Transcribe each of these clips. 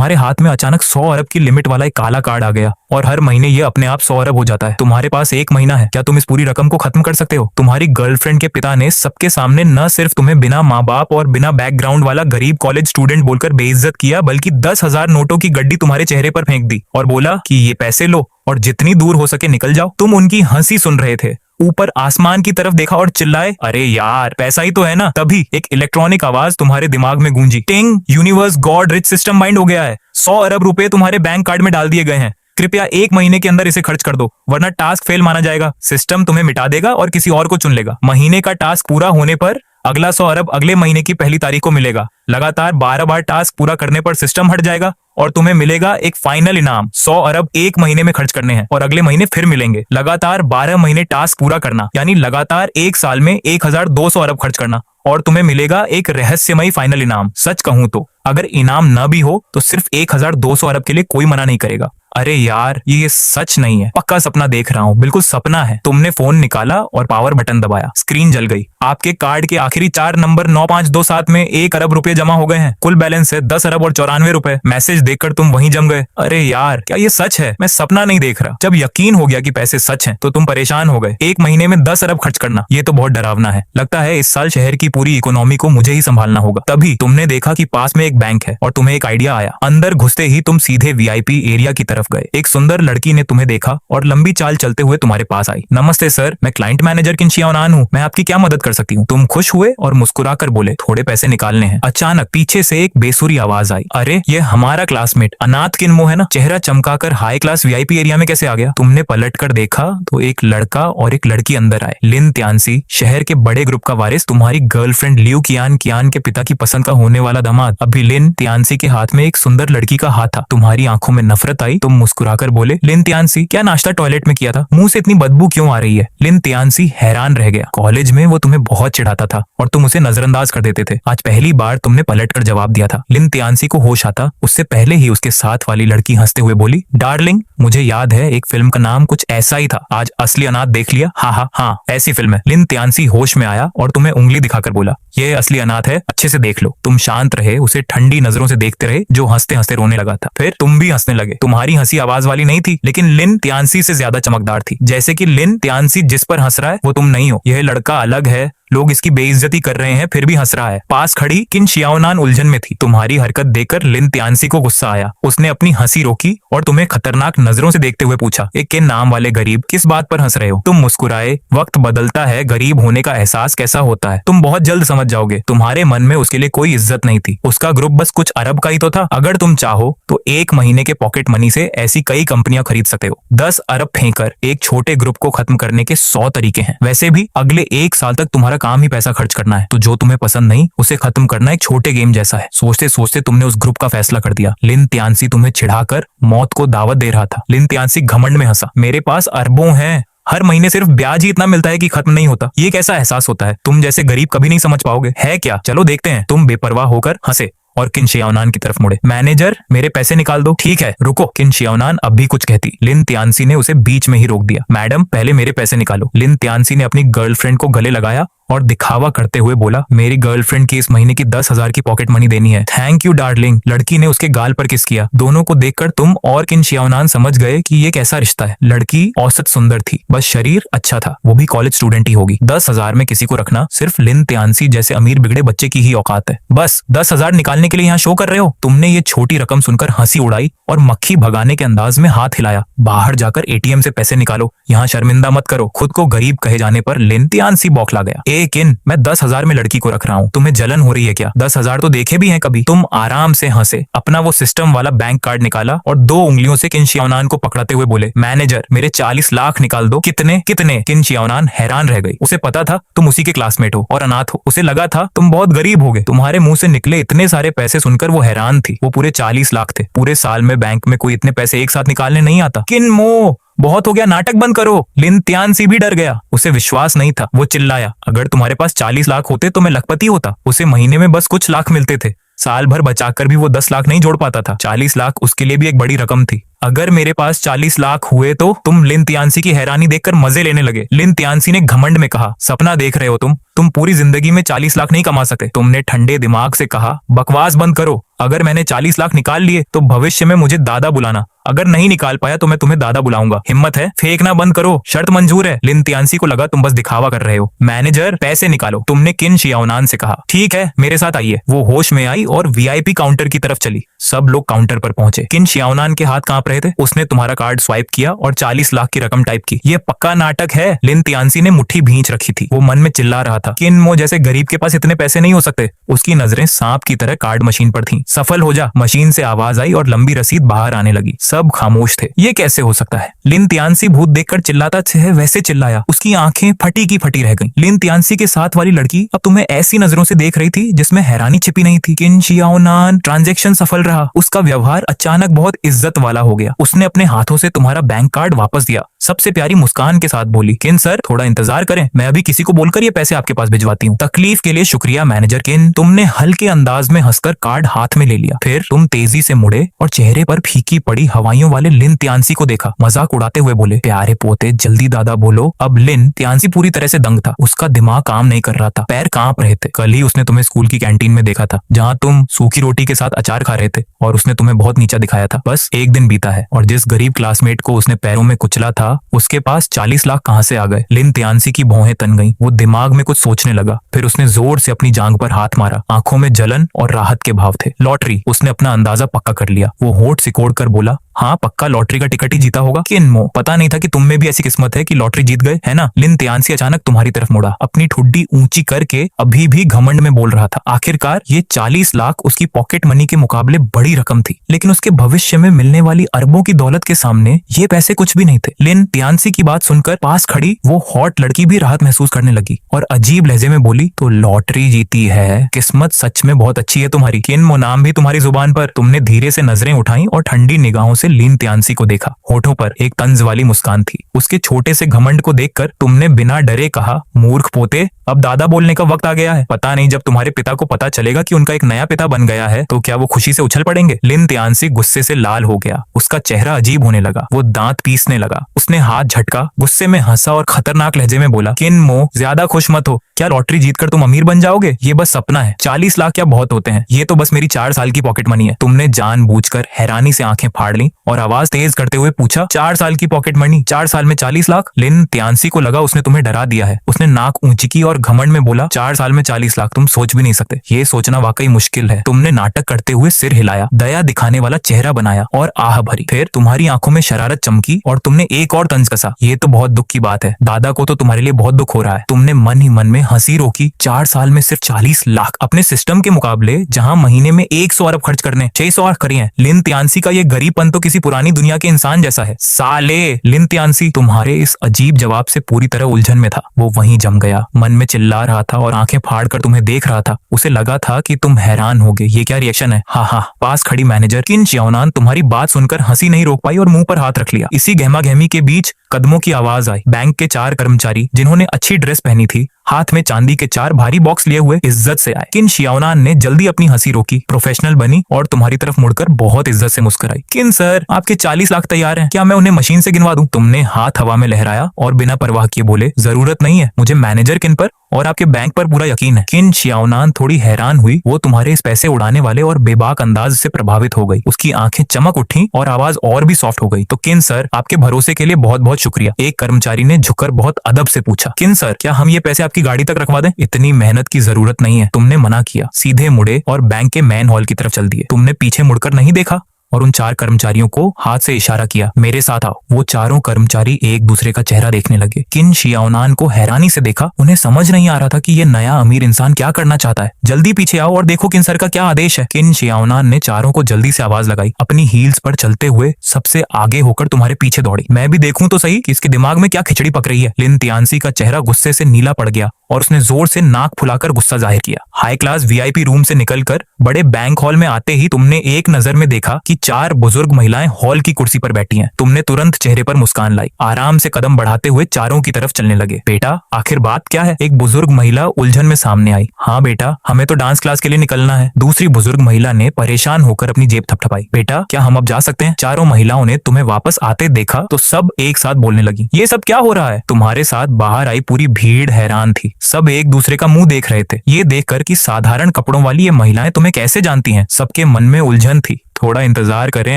तुम्हारे हाथ में अचानक 100 अरब की लिमिट वाला एक काला कार्ड आ गया और हर महीने ये अपने आप 100 अरब हो जाता है। तुम्हारे पास 1 महीना है, क्या तुम इस पूरी रकम को खत्म कर सकते हो? तुम्हारी गर्लफ्रेंड के पिता ने सबके सामने न सिर्फ तुम्हें बिना माँ बाप और बिना बैकग्राउंड वाला गरीब कॉलेज स्टूडेंट बोलकर बेइज्जत किया, बल्कि 10,000 नोटों की गड्डी तुम्हारे चेहरे पर फेंक दी और बोला कि ये पैसे लो और जितनी दूर हो सके निकल जाओ। तुम उनकी हंसी सुन रहे थे, ऊपर आसमान की तरफ देखा और चिल्लाए, अरे यार पैसा ही तो है ना। तभी एक इलेक्ट्रॉनिक आवाज तुम्हारे दिमाग में गूंजी, टिंग, universe God rich system mind हो गया है। 100 अरब रुपए तुम्हारे बैंक कार्ड में डाल दिए गए हैं। कृपया 1 महीने के अंदर इसे खर्च कर दो, वरना टास्क फेल माना जाएगा। सिस्टम तुम्हें मिटा देगा और किसी और को चुन लेगा। महीने का टास्क पूरा होने पर अगला 100 अरब अगले महीने की पहली तारीख को मिलेगा। लगातार 12 बार टास्क पूरा करने पर सिस्टम हट जाएगा और तुम्हें मिलेगा एक फाइनल इनाम। 100 अरब 1 महीने में खर्च करने हैं और अगले महीने फिर मिलेंगे। लगातार 12 महीने टास्क पूरा करना, यानी लगातार 1 साल में 1200 अरब खर्च करना और तुम्हें मिलेगा एक रहस्यमयी फाइनल इनाम। सच कहूं तो अगर इनाम न भी हो तो सिर्फ 1200 अरब के लिए कोई मना नहीं करेगा। अरे यार ये सच नहीं है, पक्का सपना देख रहा हूँ, बिल्कुल सपना है। तुमने फोन निकाला और पावर बटन दबाया, स्क्रीन जल गई। आपके कार्ड के आखिरी 4 नंबर 9527 में 1 अरब रुपए जमा हो गए हैं। कुल बैलेंस है 10 अरब और 94 रुपए। मैसेज देखकर तुम वहीं जम गए। अरे यार क्या ये सच है? मैं सपना नहीं देख रहा। जब यकीन हो गया कि पैसे सच हैं तो तुम परेशान हो गए। 1 महीने में 10 अरब खर्च करना, ये तो बहुत डरावना है। लगता है इस साल शहर की पूरी इकोनॉमी को मुझे ही संभालना होगा। तभी तुमने देखा कि पास में एक बैंक है और तुम्हें एक आइडिया आया। अंदर घुसते ही तुम सीधे वीआईपी एरिया की तरफ गए। एक सुंदर लड़की ने तुम्हें देखा और लंबी चाल चलते हुए तुम्हारे पास आई। नमस्ते सर, मैं क्लाइंट मैनेजर किंशिया ओनान हूँ, मैं आपकी क्या मदद कर सकती हूँ? तुम खुश हुए और मुस्कुराकर बोले, थोड़े पैसे निकालने हैं। अचानक पीछे से एक बेसुरी आवाज आई, अरे ये हमारा क्लासमेट अनाथ किन्मो है ना। चेहरा चमकाकर हाई क्लास वीआईपी एरिया में कैसे आ गया? तुमने पलट कर देखा तो एक लड़का और एक लड़की अंदर आए। लिन त्यांसी, शहर के बड़े ग्रुप का वारिस, तुम्हारी गर्लफ्रेंड लियू कियान कियान के पिता की पसंद का होने वाला दामाद। अभी लिन त्यांसी के हाथ में एक सुंदर लड़की का हाथ था। तुम्हारी आंखों में नफरत आई। तुम मुस्कुराकर बोले, लिन त्यांसी, क्या नाश्ता टॉयलेट में किया था? मुंह से इतनी बदबू क्यों आ रही है? लिन त्यांसी हैरान रह गया। कॉलेज में वो तुम्हें बहुत चिढ़ाता था और तुम उसे नजरअंदाज कर देते थे। आज पहली बार तुमने पलटकर जवाब दिया था। लिन त्यांसी को होश आता उससे पहले ही उसके साथ वाली लड़की हंसते हुए बोली, डार्लिंग, मुझे याद है एक फिल्म का नाम कुछ ऐसा ही था। आज असली अनाथ देख लिया? हाँ, ऐसी फिल्म है। लिन त्यांसी होश में आया और तुम्हें उंगली दिखाकर बोला, ये असली अनाथ है, अच्छे से देख लो। तुम शांत रहे, उसे ठंडी नजरों से देखते रहे जो हंसते हंसते रोने लगा था। फिर तुम भी हंसने लगे। तुम्हारी हंसी आवाज वाली नहीं थी, लेकिन लिन त्यांसी से ज्यादा चमकदार थी। जैसे कि लिन त्यांसी जिस पर हंस रहा है वो तुम नहीं हो। यह लड़का अलग है, लोग इसकी बेइज्जती कर रहे हैं फिर भी हंस रहा है। पास खड़ी किंशिया ओनान उलझन में थी। तुम्हारी हरकत देखकर लिन त्यांसी को गुस्सा आया। उसने अपनी हंसी रोकी और तुम्हें खतरनाक नजरों से देखते हुए पूछा, एक के नाम वाले गरीब, किस बात पर हंस रहे हो? तुम मुस्कुराए। वक्त बदलता है, गरीब होने का एहसास कैसा होता है तुम बहुत जल्द समझ जाओगे। तुम्हारे मन में उसके लिए कोई इज्जत नहीं थी। उसका ग्रुप बस कुछ अरब का ही तो था। अगर तुम चाहो तो 1 महीने के पॉकेट मनी से ऐसी कई कंपनियां खरीद सकते हो। 10 अरब फेंककर एक छोटे ग्रुप को खत्म करने के 100 तरीके हैं। वैसे भी अगले 1 साल तक तुम्हारा काम ही पैसा खर्च करना है, तो जो तुम्हें पसंद नहीं उसे खत्म करना एक छोटे गेम जैसा है। सोचते सोचते तुमने उस ग्रुप का फैसला कर दिया। लिन त्यांसी तुम्हें चिढ़ाकर मौत को दावत दे रहा था। लिन त्यांसी घमंड में हंसा, मेरे पास अरबों हैं, हर महीने सिर्फ ब्याज ही इतना मिलता है कि खत्म नहीं होता। ये कैसा एहसास होता है? तुम जैसे गरीब कभी नहीं समझ पाओगे। है क्या? चलो देखते हैं। तुम बेपरवाह होकर हंसे और किंशिया ओनान की तरफ मुड़े। मैनेजर, मेरे पैसे निकाल दो। ठीक है, रुको। किंशिया ओनान अब भी कुछ कहती, लिन त्यांसी ने उसे बीच में ही रोक दिया। मैडम, पहले मेरे पैसे निकालो। लिन त्यांसी ने अपनी गर्लफ्रेंड को गले लगाया और दिखावा करते हुए बोला, मेरी गर्लफ्रेंड की इस महीने की 10,000 की पॉकेट मनी देनी है। Thank you darling. लड़की ने उसके गाल पर किस किया। दोनों को देखकर तुम और किंशिया ओनान समझ गए कि ये कैसा रिश्ता है। लड़की औसत सुंदर थी, बस शरीर अच्छा था। वो भी कॉलेज स्टूडेंट ही होगी। 10,000 में किसी को रखना सिर्फ लिन त्यांसी जैसे अमीर बिगड़े बच्चे की ही औकात है। बस 10,000 निकालने के लिए यहाँ शो कर रहे हो? तुमने ये छोटी रकम सुनकर हंसी उड़ाई और मक्खी भगाने के अंदाज में हाथ हिलाया। बाहर जाकर एटीएम से पैसे निकालो, यहाँ शर्मिंदा मत करो। खुद को गरीब कहे जाने पर लिन त्यांसी बौखला गया। किन, मैं 10,000 में लड़की को रख रहा हूँ, तुम्हें जलन हो रही है क्या? 10,000 तो देखे भी हैं कभी? तुम आराम से हंसे, अपना वो सिस्टम वाला बैंक कार्ड निकाला और 2 उंगलियों से किंशिया ओनान को पकड़ाते हुए बोले, मैनेजर, मेरे 40 लाख निकाल दो। कितने? किंशिया ओनान हैरान रह गई। उसे पता था तुम उसी के क्लासमेट हो और अनाथ हो। उसे लगा था तुम बहुत गरीब होगे। तुम्हारे मुंह से निकले इतने सारे पैसे सुनकर वो हैरान थी। वो पूरे 40 लाख थे। पूरे साल में बैंक में कोई इतने पैसे एक साथ निकालने नहीं आता। किन्मो, बहुत हो गया, नाटक बंद करो। लिन त्यांसी भी डर गया। उसे विश्वास नहीं था। वो चिल्लाया, अगर तुम्हारे पास 40 लाख होते तो मैं लखपति होता। उसे महीने में बस कुछ लाख मिलते थे। साल भर बचाकर भी वो 10 लाख नहीं जोड़ पाता था। 40 लाख उसके लिए भी एक बड़ी रकम थी। अगर मेरे पास 40 लाख हुए तो तुम लिन तियानसी की हैरानी देखकर मजे लेने लगे। लिन तियानसी ने घमंड में कहा, सपना देख रहे हो तुम पूरी जिंदगी में 40 लाख नहीं कमा सकते। तुमने ठंडे दिमाग से कहा, बकवास बंद करो। अगर मैंने 40 लाख निकाल लिए तो भविष्य में मुझे दादा बुलाना, अगर नहीं निकाल पाया तो मैं तुम्हें दादा बुलाऊंगा। हिम्मत है? फेंकना बंद करो, शर्त मंजूर है। लिन तियानसी को लगा तुम बस दिखावा कर रहे हो। मैनेजर, पैसे निकालो। तुमने किन शियाओनान से कहा, ठीक है मेरे साथ आइए। वो होश में आई और वीआईपी काउंटर की तरफ चली। सब लोग काउंटर पर पहुंचे। किन शियाओनान के हाथ कांप रहे थे। उसने तुम्हारा कार्ड स्वाइप किया और 40 लाख की रकम टाइप की। ये पक्का नाटक है। लिन तियानसी ने मुट्ठी भींच रखी थी। वो मन में चिल्ला रहा था, किन मो जैसे गरीब के पास इतने पैसे नहीं हो सकते। उसकी नजरें सांप की तरह कार्ड मशीन पर थीं। सफल हो जा। मशीन से आवाज आई और लंबी रसीद बाहर आने लगी। सब खामोश थे। ये कैसे हो सकता है? लिन तियानसी भूत देखकर चिल्लाता है वैसे चिल्लाया। उसकी आंखें फटी की फटी रह गईं। लिन तियानसी के साथ वाली लड़की अब तुम्हें ऐसी नजरों से देख रही थी जिसमें हैरानी छिपी नहीं थी। किन शियाओनान, ट्रांजैक्शन सफल रहा। उसका व्यवहार अचानक बहुत इज्जत वाला हो गया। उसने अपने हाथों से तुम्हारा बैंक कार्ड वापस दिया। सबसे प्यारी मुस्कान के साथ बोली, किन सर थोड़ा इंतजार करें, मैं अभी किसी को बोलकर ये पैसे आपके पास भिजवाती हूँ। तकलीफ के लिए शुक्रिया मैनेजर किन। तुमने हल्के अंदाज में हंसकर कार्ड हाथ में ले लिया। फिर तुम तेजी से मुड़े और चेहरे पर फीकी पड़ी हवाइयों वाले लिन तियानसी को देखा। मजाक उड़ाते हुए बोले, प्यारे पोते जल्दी दादा बोलो। अब लिन तियानसी पूरी तरह से दंग था। उसका दिमाग काम नहीं कर रहा था, पैर कांप रहे थे। कल ही उसने तुम्हें स्कूल की कैंटीन में देखा था जहाँ तुम सूखी रोटी के साथ अचार खा रहे थे और उसने तुम्हें बहुत नीचा दिखाया था। बस एक दिन बीता है और जिस गरीब क्लासमेट को उसने पैरों में कुचला था उसके पास 40 लाख कहाँ से आ गए। लिन तियानसी की भौहें तन गईं। वो दिमाग में कुछ सोचने लगा। फिर उसने जोर से अपनी जांघ पर हाथ मारा। आंखों में जलन और राहत के भाव थे। लॉटरी। उसने अपना अंदाजा पक्का कर लिया। वो होठ सिकोड़ कर बोला, हाँ पक्का लॉटरी का टिकट ही जीता होगा। किन मो, पता नहीं था कि तुम में भी ऐसी किस्मत है कि लॉटरी जीत गए, है ना। लिन तियानसी अचानक तुम्हारी तरफ मुड़ा। अपनी ठुड्डी ऊंची करके अभी भी घमंड में बोल रहा था। आखिरकार ये 40 लाख उसकी पॉकेट मनी के मुकाबले बड़ी रकम थी, लेकिन उसके भविष्य में मिलने वाली अरबों की दौलत के सामने ये पैसे कुछ भी नहीं थे। लिन तियानसी की बात सुनकर पास खड़ी वो हॉट लड़की भी राहत महसूस करने लगी और अजीब लहजे में बोली, तो लॉटरी जीती है, किस्मत सच में बहुत अच्छी है तुम्हारी। किन मो नाम भी तुम्हारी जुबान पर। तुमने धीरे से नजरें उठाई और ठंडी निगाहों से लिन तियानसी को देखा। होठों पर एक तंज वाली मुस्कान थी। उसके छोटे से घमंड को देखकर तुमने बिना डरे कहा, मूर्ख पोते अब दादा बोलने का वक्त आ गया है। पता नहीं जब तुम्हारे पिता को पता चलेगा कि उनका एक नया पिता बन गया है तो क्या वो खुशी से उछल पड़ेंगे। लिन तियानसी गुस्से से लाल हो गया। उसका चेहरा अजीब होने लगा। वो दांत पीसने लगा। उसने हाथ झटका, गुस्से में हंसा और खतरनाक लहजे में बोला, किन मो ज्यादा खुश मत हो। क्या लॉटरी जीतकर तुम अमीर बन जाओगे? ये बस सपना है। 40 लाख क्या बहुत होते हैं। ये तो बस मेरी 4 साल की पॉकेट मनी है। तुमने जानबूझकर हैरानी से आंखें फाड़ ली और आवाज तेज करते हुए पूछा, 4 साल की पॉकेट मनी, 4 साल में 40 लाख? लिन तियानसी को लगा उसने तुम्हें डरा दिया है। उसने नाक ऊंची की और घमंड में बोला, 4 साल में 40 लाख तुम सोच भी नहीं सकते। ये सोचना वाकई मुश्किल है। तुमने नाटक करते हुए सिर हिलाया, दया दिखाने वाला चेहरा बनाया और आह भरी। फिर तुम्हारी आंखों में शरारत चमकी और तुमने एक और तंज कसा, ये तो बहुत दुख की बात है। दादा को तो तुम्हारे लिए बहुत दुख हो रहा है। तुमने मन ही मन में हंसी रोकी। 4 साल में सिर्फ 40 लाख। अपने सिस्टम के मुकाबले जहां महीने में 100 अरब खर्च करने 600 अरब करिए। लिन तियानसी का ये गरीबपन तो किसी पुरानी दुनिया के इंसान जैसा है। साले। लिन तियानसी तुम्हारे इस अजीब जवाब से पूरी तरह उलझन में था। वो वहीं जम गया, मन में चिल्ला रहा था और आंखें फाड़कर तुम्हें देख रहा था। उसे लगा था कि तुम हैरान होगे। ये क्या रिएक्शन है? हाँ हाँ। पास खड़ी मैनेजर किन शियाओनान तुम्हारी बात सुनकर हंसी नहीं रोक पाई और मुंह पर हाथ रख लिया। इसी गहमा गहमी के बीच कदमों की आवाज आई। बैंक के 4 कर्मचारी जिन्होंने अच्छी ड्रेस पहनी थी, हाथ में चांदी के 4 भारी बॉक्स लिए हुए इज्जत से आए। किन शियाओनान ने जल्दी अपनी हंसी रोकी, प्रोफेशनल बनी और तुम्हारी तरफ मुड़कर बहुत इज्जत से मुस्कुराई। किन सर, आपके 40 लाख तैयार हैं, क्या मैं उन्हें मशीन से गिनवा दूं? तुमने हाथ हवा में लहराया और बिना परवाह किए बोले, जरूरत नहीं है, मुझे मैनेजर किन पर और आपके बैंक पर पूरा यकीन है। किन शियाओनान थोड़ी हैरान हुई। वो तुम्हारे इस पैसे उड़ाने वाले और बेबाक अंदाज से प्रभावित हो गई। उसकी आंखें चमक उठी और आवाज और भी सॉफ्ट हो गई। तो किन सर, आपके भरोसे के लिए बहुत बहुत शुक्रिया। एक कर्मचारी ने झुककर बहुत अदब से पूछा, किन सर, क्या हम ये पैसे आपकी गाड़ी तक रखवा दें? इतनी मेहनत की जरूरत नहीं है। तुमने मना किया, सीधे मुड़े और बैंक के मैन हॉल की तरफ चल दिए। तुमने पीछे मुड़कर नहीं देखा और उन 4 कर्मचारियों को हाथ से इशारा किया, मेरे साथ आओ। वो चारों कर्मचारी एक दूसरे का चेहरा देखने लगे। किन शियाओनान को हैरानी से देखा। उन्हें समझ नहीं आ रहा था कि ये नया अमीर इंसान क्या करना चाहता है। जल्दी पीछे आओ और देखो किन सर का क्या आदेश है। किन शियाओनान ने चारों को जल्दी से आवाज लगाई। अपनी हील्स पर चलते हुए सबसे आगे होकर तुम्हारे पीछे दौड़ी। मैं भी देखूं तो सही कि इसके दिमाग में क्या खिचड़ी पक रही है। लिन तियानसी का चेहरा गुस्से से नीला पड़ गया और उसने जोर से नाक फुलाकर गुस्सा जाहिर किया। हाई क्लास वीआईपी रूम से निकलकर बड़े बैंक हॉल में आते ही तुमने एक नजर में देखा कि 4 बुजुर्ग महिलाएं हॉल की कुर्सी पर बैठी हैं। तुमने तुरंत चेहरे पर मुस्कान लाई, आराम से कदम बढ़ाते हुए चारों की तरफ चलने लगे। बेटा आखिर बात क्या है? एक बुजुर्ग महिला उलझन में सामने आई। हाँ बेटा, हमें तो डांस क्लास के लिए निकलना है। दूसरी बुजुर्ग महिला ने परेशान होकर अपनी जेब थपथपाई। बेटा क्या हम अब जा सकते हैं? चारों महिलाओं ने तुम्हें वापस आते देखा तो सब एक साथ बोलने लगी, ये सब क्या हो रहा है? तुम्हारे साथ बाहर आई पूरी भीड़ हैरान थी। सब एक दूसरे का मुंह देख रहे थे, ये देखकर कि साधारण कपड़ों वाली ये महिलाएं तुम्हें कैसे जानती हैं। सबके मन में उलझन थी। थोड़ा इंतजार करें,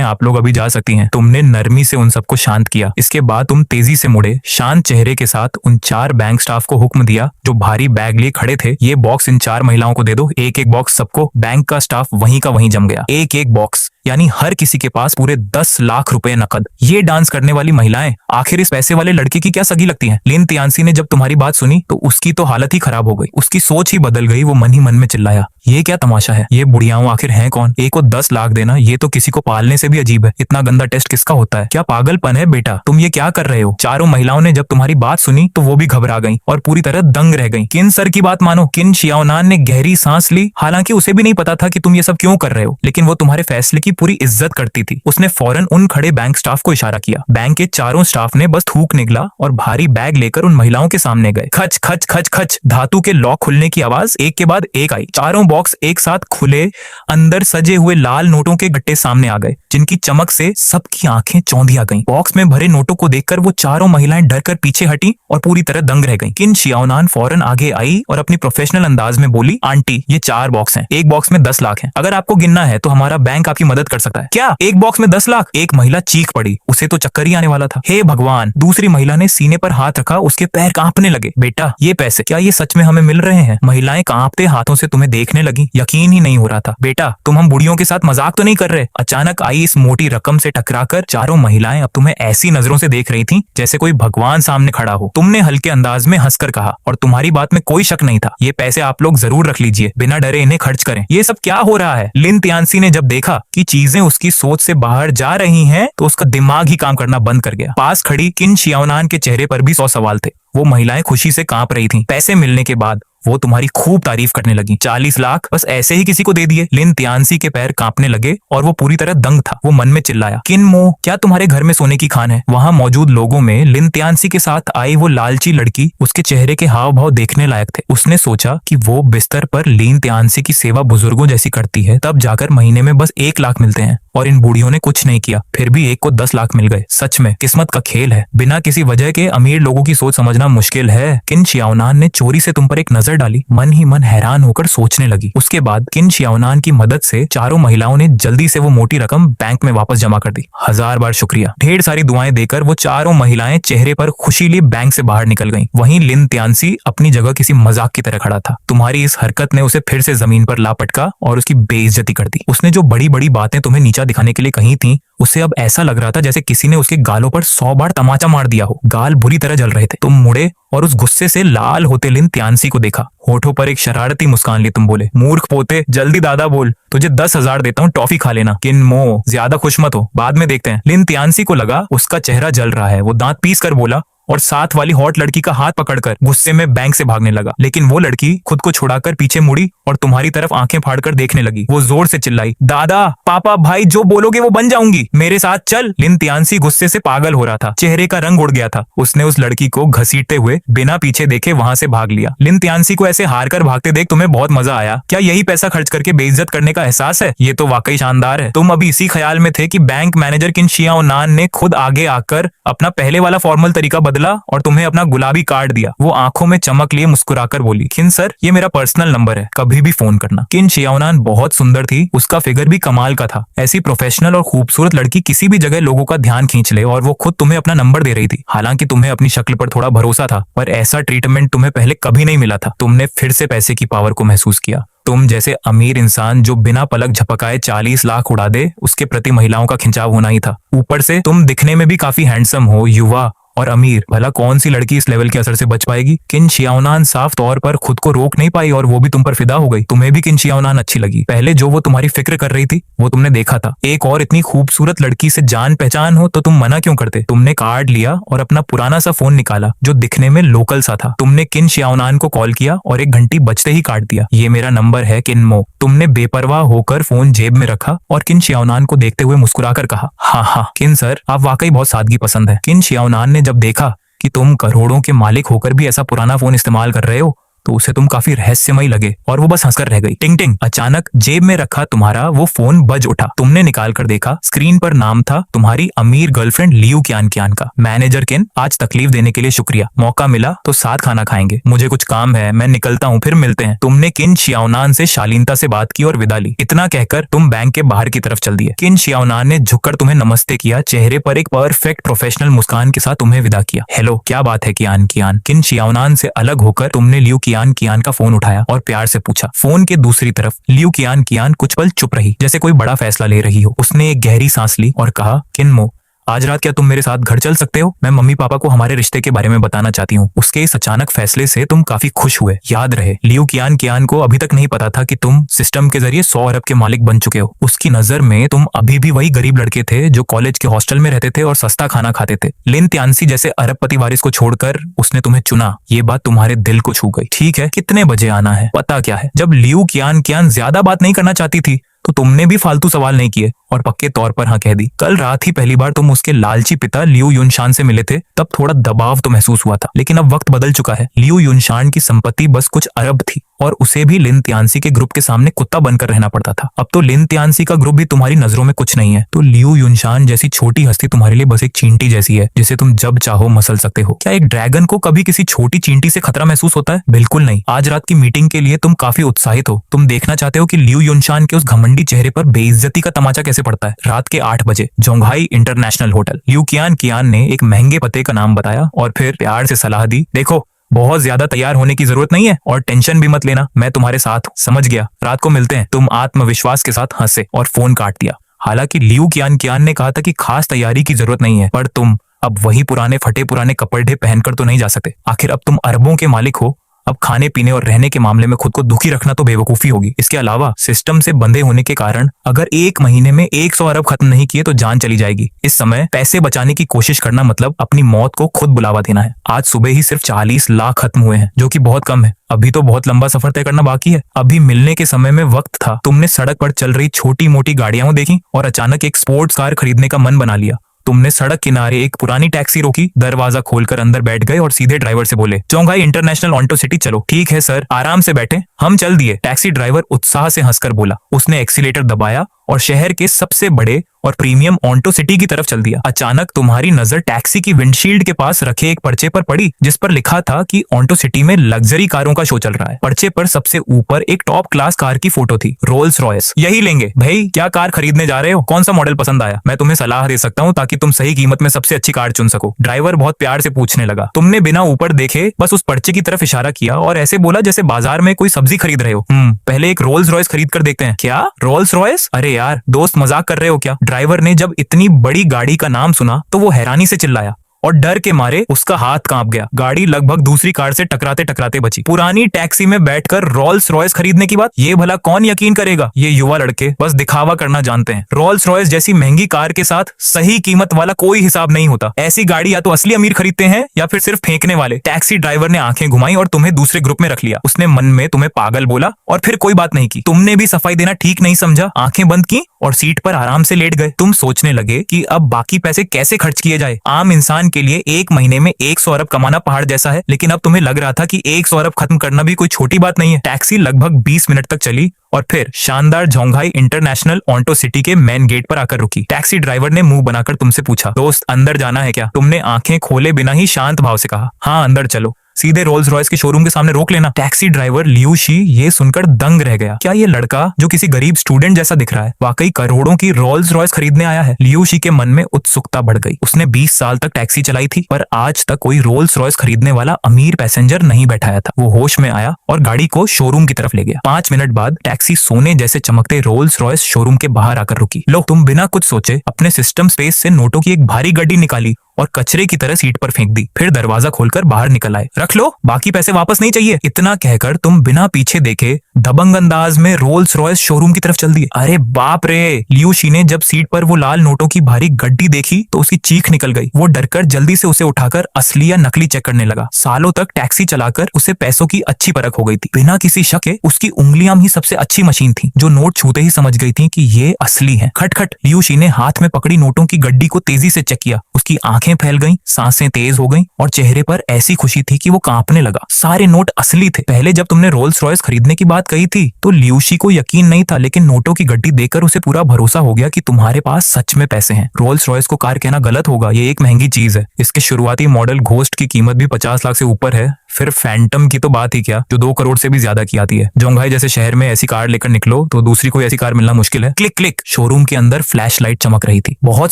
आप लोग अभी जा सकती हैं। तुमने नरमी से उन सबको शांत किया। इसके बाद तुम तेजी से मुड़े, शांत चेहरे के साथ उन 4 बैंक स्टाफ को हुक्म दिया जो भारी बैग लिए खड़े थे, ये बॉक्स इन 4 महिलाओं को दे दो। एक एक बॉक्स सबको। बैंक का स्टाफ वहीं का वहीं जम गया। एक एक बॉक्स यानी हर किसी के पास पूरे 10 लाख रुपए नकद। ये डांस करने वाली महिलाएं आखिर इस पैसे वाले लड़के की क्या सगी लगती हैं? लिन तियानसी ने जब तुम्हारी बात सुनी तो उसकी तो हालत ही खराब हो गई, उसकी सोच ही बदल गई। वो मन ही मन में चिल्लाया, ये क्या तमाशा है? ये बुढ़ियाओं आखिर हैं कौन? एक को 10 लाख देना, ये तो किसी को पालने से भी अजीब है। इतना गंदा टेस्ट किसका होता है? क्या पागलपन है बेटा? तुम ये क्या कर रहे हो? चारों महिलाओं ने जब तुम्हारी बात सुनी तो वो भी घबरा गईं और पूरी तरह दंग रह गईं। किन सर की बात मानो? किन शियाओनान ने गहरी सांस ली। हालांकि उसे भी नहीं पता था कि तुम ये सब क्यों कर रहे हो, लेकिन वो तुम्हारे फैसले की पूरी इज्जत करती थी। उसने फौरन उन खड़े बैंक स्टाफ को इशारा किया। बैंक के चारों स्टाफ ने बस थूक निकला और भारी बैग लेकर उन महिलाओं के सामने गए। खच खच खच खच धातु के लॉक खुलने की आवाज एक के बाद एक आई। चारों बॉक्स एक साथ खुले। अंदर सजे हुए लाल नोटों के गट्टे सामने आ गए, जिनकी चमक से सबकी आंखें चौंधिया गईं। बॉक्स में भरे नोटों को देखकर वो चारों महिलाएं डरकर पीछे हटी और पूरी तरह दंग रह गईं। किन शियाओनान फौरन आगे आई और अपनी प्रोफेशनल अंदाज में बोली, आंटी ये 4 बॉक्स हैं, एक बॉक्स में 10 लाख हैं। अगर आपको गिनना है तो हमारा बैंक आपकी मदद कर सकता है। क्या एक बॉक्स में 10 लाख? एक महिला चीख पड़ी, उसे तो चक्कर ही आने वाला था। हे भगवान! दूसरी महिला ने सीने पर हाथ रखा, उसके पैर कांपने लगे। बेटा ये पैसे क्या ये सच में हमें मिल रहे हैं? महिलाएं कांपते हाथों से तुम्हें देखने लगी, यकीन ही नहीं हो रहा था। बेटा तुम हम बुढ़ियों के साथ मजाक तो नहीं कर रहे? अचानक आई इस मोटी रकम से टकराकर चारों महिलाएं अब तुम्हें ऐसी नजरों से देख रही थीं जैसे कोई भगवान सामने खड़ा हो। तुमने हल्के अंदाज में हंसकर कहा, और तुम्हारी बात में कोई शक नहीं था, ये पैसे आप लोग जरूर रख लीजिए, बिना डरे इन्हें खर्च करें। ये सब क्या हो रहा है? लिन तियानसी ने जब देखा कि चीजें उसकी सोच से बाहर जा रही हैं तो उसका दिमाग ही काम करना बंद कर गया। पास खड़ी किन शियाओनान के चेहरे पर भी 100 सवाल थे। वो महिलाएं खुशी से कांप रही थीं। पैसे मिलने के बाद वो तुम्हारी खूब तारीफ करने लगी। 40 लाख बस ऐसे ही किसी को दे दिए? लिन तियानसी के पैर कांपने लगे और वो पूरी तरह दंग था। वो मन में चिल्लाया, किन मो, क्या तुम्हारे घर में सोने की खान है? वहां मौजूद लोगों में लिन तियानसी के साथ आई वो लालची लड़की, उसके चेहरे के हाव भाव देखने लायक थे। उसने सोचा कि वो बिस्तर पर लिन तियानसी की सेवा बुजुर्गों जैसी करती है, तब जाकर महीने में बस 1 लाख मिलते हैं, और इन बूढ़ियों ने कुछ नहीं किया, फिर भी एक को 10 लाख मिल गए। सच में किस्मत का खेल है। बिना किसी वजह के अमीर लोगों की सोच समझना मुश्किल है। किन शियाओनान ने चोरी से तुम पर एक नजर डाली, मन ही मन हैरान होकर सोचने लगी। उसके बाद किन शियाओनान की मदद से चारों महिलाओं ने जल्दी से वो मोटी रकम बैंक में वापस जमा कर दी। 1000 बार शुक्रिया। ढेर सारी दुआएं देकर वो चारों महिलाएं चेहरे पर खुशी लिए बैंक से बाहर निकल गईं। वहीं लिन तियानसी अपनी जगह किसी मजाक की तरह खड़ा था। तुम्हारी इस हरकत ने उसे फिर से जमीन पर ला पटका और उसकी बेइज्जती कर दी। उसने जो बड़ी बड़ी बातें तुम्हें नीचा दिखाने के लिए कही थी, उसे अब ऐसा लग रहा था जैसे किसी ने उसके गालों पर 100 बार तमाचा मार दिया हो। गाल बुरी तरह जल रहे थे। तुम मुड़े और उस गुस्से से लाल होते लिन तियानसी को देखा। होठों पर एक शरारती मुस्कान ली तुम बोले, मूर्ख पोते, जल्दी दादा बोल, तुझे 10,000 देता हूँ, टॉफी खा लेना। किन मो, ज्यादा खुश मत हो, बाद में देखते हैं। लिन तियानसी को लगा उसका चेहरा जल रहा है। वो दांत पीस कर बोला और साथ वाली हॉट लड़की का हाथ पकड़कर गुस्से में बैंक से भागने लगा। लेकिन वो लड़की खुद को छुड़ाकर पीछे मुड़ी और तुम्हारी तरफ आंखें फाड़कर देखने लगी। वो जोर से चिल्लाई, दादा, पापा, भाई, जो बोलोगे वो बन जाऊंगी, मेरे साथ चल। लिन तियानसी गुस्से से पागल हो रहा था, चेहरे का रंग उड़ गया था। उसने उस लड़की को घसीटते हुए बिना पीछे देखे वहां से भाग लिया। लिन तियानसी को ऐसे हार कर भागते देख तुम्हें बहुत मजा आया? क्या यही पैसा खर्च करके बेइज्जत करने का एहसास है? ये तो वाकई शानदार है। तुम अभी इसी ख्याल में थे कि बैंक मैनेजर किन शियाओनान ने खुद आगे आकर अपना पहले वाला फॉर्मल तरीका बदला और तुम्हें अपना गुलाबी कार्ड दिया। वो आंखों में चमक लिए मुस्कुराकर बोली, किन सर, ये मेरा पर्सनल नंबर है, कभी भी फोन करना। किन शियाओनान बहुत सुंदर थी, उसका फिगर भी कमाल का था। ऐसी प्रोफेशनल और खूबसूरत लड़की किसी भी जगह लोगों का ध्यान खींच ले, और वो खुद तुम्हें अपना नंबर दे रही थी। हालांकि तुम्हें अपनी शक्ल पर थोड़ा भरोसा था, पर ऐसा ट्रीटमेंट तुम्हें पहले कभी नहीं मिला था। तुमने फिर से पैसे की पावर को महसूस किया। तुम जैसे अमीर इंसान जो बिना पलक झपकाए 40 लाख उड़ा दे, उसके प्रति महिलाओं का खिंचाव होना ही था। ऊपर से तुम दिखने में भी काफी हैंडसम हो, युवा और अमीर, भला कौन सी लड़की इस लेवल के असर से बच पाएगी। किन शियाओनान साफ तौर पर खुद को रोक नहीं पाई और वो भी तुम पर फिदा हो गई। तुम्हें भी किन शियाओनान अच्छी लगी। पहले जो वो तुम्हारी फिक्र कर रही थी वो तुमने देखा था। एक और इतनी खूबसूरत लड़की से जान पहचान हो तो तुम मना क्यों करते। तुमने कार्ड लिया और अपना पुराना सा फोन निकाला जो दिखने में लोकल सा था। तुमने किन शियाओनान को कॉल किया और 1 घंटी बजते ही काट दिया। ये मेरा नंबर है किन मो। तुमने बेपरवाह होकर फोन जेब में रखा और किन शियाओनान को देखते हुए मुस्कुराकर कहा, हाँ हाँ किन सर, आप वाकई बहुत सादगी पसंद है। किन शियाओनान ने जब देखा कि तुम करोड़ों के मालिक होकर भी ऐसा पुराना फोन इस्तेमाल कर रहे हो तो उसे तुम काफी रहस्यमयी लगे और वो बस हंसकर रह गई। टिंग टिंग। अचानक जेब में रखा तुम्हारा वो फोन बज उठा। तुमने निकाल कर देखा, स्क्रीन पर नाम था तुम्हारी अमीर गर्लफ्रेंड लियू कियान कियान का। मैनेजर किन, आज तकलीफ देने के लिए शुक्रिया। मौका मिला तो साथ खाना खाएंगे। मुझे कुछ काम है, मैं निकलता हूँ, फिर मिलते हैं। तुमने किन शियाओनान से शालीनता से बात की और विदा ली। इतना कहकर तुम बैंक के बाहर की तरफ चल दिए। किन शियाओनान ने झुककर तुम्हें नमस्ते किया, चेहरे पर एक परफेक्ट प्रोफेशनल मुस्कान के साथ तुम्हें विदा किया। हेलो, क्या बात है कियान कियान। किन शियाओनान से अलग होकर तुमने लियू कियान कियान का फोन उठाया और प्यार से पूछा। फोन के दूसरी तरफ लियू कियान कियान कुछ पल चुप रही, जैसे कोई बड़ा फैसला ले रही हो। उसने एक गहरी सांस ली और कहा, किनमो, आज रात क्या तुम मेरे साथ घर चल सकते हो। मैं मम्मी पापा को हमारे रिश्ते के बारे में बताना चाहती हूँ। उसके इस अचानक फैसले से तुम काफी खुश हुए। याद रहे, लियू कियान कियान को अभी तक नहीं पता था कि तुम सिस्टम के जरिए 100 अरब के मालिक बन चुके हो। उसकी नजर में तुम अभी भी वही गरीब लड़के थे जो कॉलेज के हॉस्टल में रहते थे और सस्ता खाना खाते थे। लिन त्यांसी जैसे अरबपति वारिस को छोड़कर उसने तुम्हें चुना। ये बात तुम्हारे दिल को छू गई। ठीक है, कितने बजे आना है पता क्या है। जब लियू कियान कियान ज्यादा बात नहीं करना चाहती थी तो तुमने भी फालतू सवाल नहीं किए और पक्के तौर पर हाँ कह दी। कल रात ही पहली बार तुम उसके लालची पिता लियू युनशान से मिले थे, तब थोड़ा दबाव तो महसूस हुआ था, लेकिन अब वक्त बदल चुका है। लियू युनशान की संपत्ति बस कुछ अरब थी और उसे भी लिन त्यांसी के ग्रुप के सामने कुत्ता बनकर रहना पड़ता था। अब तो लिन त्यांसी का ग्रुप भी तुम्हारी नजरों में कुछ नहीं है, तो लियू युनशान जैसी छोटी हस्ती तुम्हारे लिए बस एक चींटी जैसी है जिसे तुम जब चाहो मसल सकते हो। क्या एक ड्रैगन को कभी किसी छोटी चींटी से खतरा महसूस होता है? बिल्कुल नहीं। आज रात की मीटिंग के लिए तुम काफी उत्साहित हो। तुम देखना चाहते हो कि लियू युनशान के उस घमंडी चेहरे पर बेइज्जती का तमाचा कैसे पड़ता है। रात के 8 बजे जोंघाई इंटरनेशनल होटल। लियू कियान कियान ने एक महंगे पते का नाम बताया और फिर प्यार से सलाह दी, देखो बहुत ज्यादा तैयार होने की जरूरत नहीं है और टेंशन भी मत लेना, मैं तुम्हारे साथ हूं। समझ गया, रात को मिलते हैं। तुम आत्मविश्वास के साथ हंसे और फोन काट दिया। हालांकि लियू कियान कियान ने कहा था कि खास तैयारी की जरूरत नहीं है, पर तुम अब वही पुराने फटे पुराने कपड़े पहनकर तो नहीं जा सकते। आखिर अब तुम अरबों के मालिक हो। अब खाने पीने और रहने के मामले में खुद को दुखी रखना तो बेवकूफी होगी। इसके अलावा सिस्टम से बंधे होने के कारण अगर 1 महीने में 100 अरब खत्म नहीं किए तो जान चली जाएगी। इस समय पैसे बचाने की कोशिश करना मतलब अपनी मौत को खुद बुलावा देना है। आज सुबह ही सिर्फ 40 लाख खत्म हुए हैं, जो कि बहुत कम है। अभी तो बहुत लंबा सफर तय करना बाकी है। अभी मिलने के समय में वक्त था। तुमने सड़क पर चल रही छोटी मोटी गाड़ियां देखी और अचानक एक स्पोर्ट्स कार खरीदने का मन बना लिया। तुमने सड़क किनारे एक पुरानी टैक्सी रोकी, दरवाजा खोलकर अंदर बैठ गए और सीधे ड्राइवर से बोले, चौंघाई इंटरनेशनल ऑन्टो सिटी चलो। ठीक है सर, आराम से बैठे, हम चल दिए। टैक्सी ड्राइवर उत्साह से हंसकर बोला। उसने एक्सीलेटर दबाया और शहर के सबसे बड़े और प्रीमियम ऑन्टो सिटी की तरफ चल दिया। अचानक तुम्हारी नजर टैक्सी की विंडशील्ड के पास रखे एक पर्चे पर पड़ी जिस पर लिखा था कि ऑन्टो सिटी में लग्जरी कारों का शो चल रहा है। पर्चे पर सबसे ऊपर एक टॉप क्लास कार की फोटो थी, रोल्स रॉयस। यही लेंगे भाई, क्या कार खरीदने जा रहे हो? कौन सा मॉडल पसंद आया? मैं तुम्हें सलाह दे सकता हूँ ताकि तुम सही कीमत में सबसे अच्छी कार चुन सको। ड्राइवर बहुत प्यार से पूछने लगा। तुमने बिना ऊपर देखे बस उस पर्चे की तरफ इशारा किया और ऐसे बोला जैसे बाजार में कोई सब्जी खरीद रहे हो। पहले एक रोल्स रॉयस खरीद कर देखते हैं। क्या रोल्स रॉयस? अरे यार दोस्त, मजाक कर रहे हो क्या? ड्राइवर ने जब इतनी बड़ी गाड़ी का नाम सुना तो वो हैरानी से चिल्लाया और डर के मारे उसका हाथ कांप गया। गाड़ी लगभग दूसरी कार से टकराते टकराते बची। पुरानी टैक्सी में बैठकर रोल्स रॉयस खरीदने की बात, ये भला कौन यकीन करेगा? ये युवा लड़के बस दिखावा करना जानते हैं। रोल्स रॉयस जैसी महंगी कार के साथ सही कीमत वाला कोई हिसाब नहीं होता। ऐसी गाड़ी या तो असली अमीर खरीदते हैं या फिर सिर्फ फेंकने वाले। टैक्सी ड्राइवर ने आंखें घुमाई और तुम्हें दूसरे ग्रुप में रख लिया। उसने मन में तुम्हें पागल बोला और फिर कोई बात नहीं की। तुमने भी सफाई देना ठीक नहीं समझा, आंखें बंद की और सीट पर आराम से लेट गए। तुम सोचने लगे कि अब बाकी पैसे कैसे खर्च किए जाए। आम इंसान के लिए 1 महीने में 100 अरब कमाना पहाड़ जैसा है, लेकिन अब तुम्हें लग रहा था कि 100 अरब खत्म करना भी कोई छोटी बात नहीं है। टैक्सी लगभग 20 मिनट तक चली और फिर शानदार जोंघाई इंटरनेशनल ऑन्टो सिटी के मेन गेट पर आकर रुकी। टैक्सी ड्राइवर ने मुंह बनाकर तुमसे पूछा, दोस्त अंदर जाना है क्या? तुमने आंखें खोले बिना ही शांत भाव से कहा, हाँ अंदर चलो। सीधे रोल्स रॉयस के शोरूम के सामने रोक लेना। टैक्सी ड्राइवर लियू शी ये सुनकर दंग रह गया। क्या ये लड़का जो किसी गरीब स्टूडेंट जैसा दिख रहा है वाकई करोड़ों की रोल्स रॉयस खरीदने आया है? लियू शी के मन में उत्सुकता बढ़ गई। उसने 20 साल तक टैक्सी चलाई थी पर आज तक कोई रोल्स रॉयस खरीदने वाला अमीर पैसेंजर नहीं बैठाया था। वो होश में आया और गाड़ी को शोरूम की तरफ ले गया। 5 मिनट बाद टैक्सी सोने जैसे चमकते रोल्स रॉयस शोरूम के बाहर आकर रुकी। लो, तुम बिना कुछ सोचे अपने सिस्टम स्पेस से नोटों की एक भारी गड्डी निकाली और कचरे की तरह सीट पर फेंक दी। फिर दरवाजा खोलकर बाहर निकल आए। रख लो, बाकी पैसे वापस नहीं चाहिए। इतना कहकर तुम बिना पीछे देखे दबंग अंदाज में रोल्स रॉयस शोरूम की तरफ चल दिए। अरे बाप रे! लियू शी ने जब सीट पर वो लाल नोटों की भारी गड्डी देखी तो उसकी चीख निकल गई। वो डरकर जल्दी से उसे उठाकर असली या नकली चेक करने लगा। सालों तक टैक्सी चलाकर उसे पैसों की अच्छी परख हो गई थी। बिना किसी शक के उसकी उंगलियां ही सबसे अच्छी मशीन थी, जो नोट छूते ही समझ गई थी कि ये असली है। खटखट। लियू शी ने हाथ में पकड़ी नोटों की गड्डी को तेजी से चेक किया। उसकी आंखें फैल गईं, सांसें तेज हो गईं और चेहरे पर ऐसी खुशी थी कि वो कांपने लगा। सारे नोट असली थे। पहले जब तुमने रोल्स रॉयस खरीदने की बात कही थी तो लियू शी को यकीन नहीं था, लेकिन नोटों की गड्डी देखकर उसे पूरा भरोसा हो गया कि तुम्हारे पास सच में पैसे हैं। रोल्स रॉयस को कार कहना गलत होगा, ये एक महंगी चीज है। इसके शुरुआती मॉडल घोस्ट की कीमत भी 50 लाख से ऊपर है। फिर फैंटम की तो बात ही क्या, जो 2 करोड़ से भी ज्यादा की आती है। जोंघाई जैसे शहर में ऐसी कार लेकर निकलो तो दूसरी कोई ऐसी कार मिलना मुश्किल है। Click click. शोरूम के अंदर फ्लैश लाइट चमक रही थी। बहुत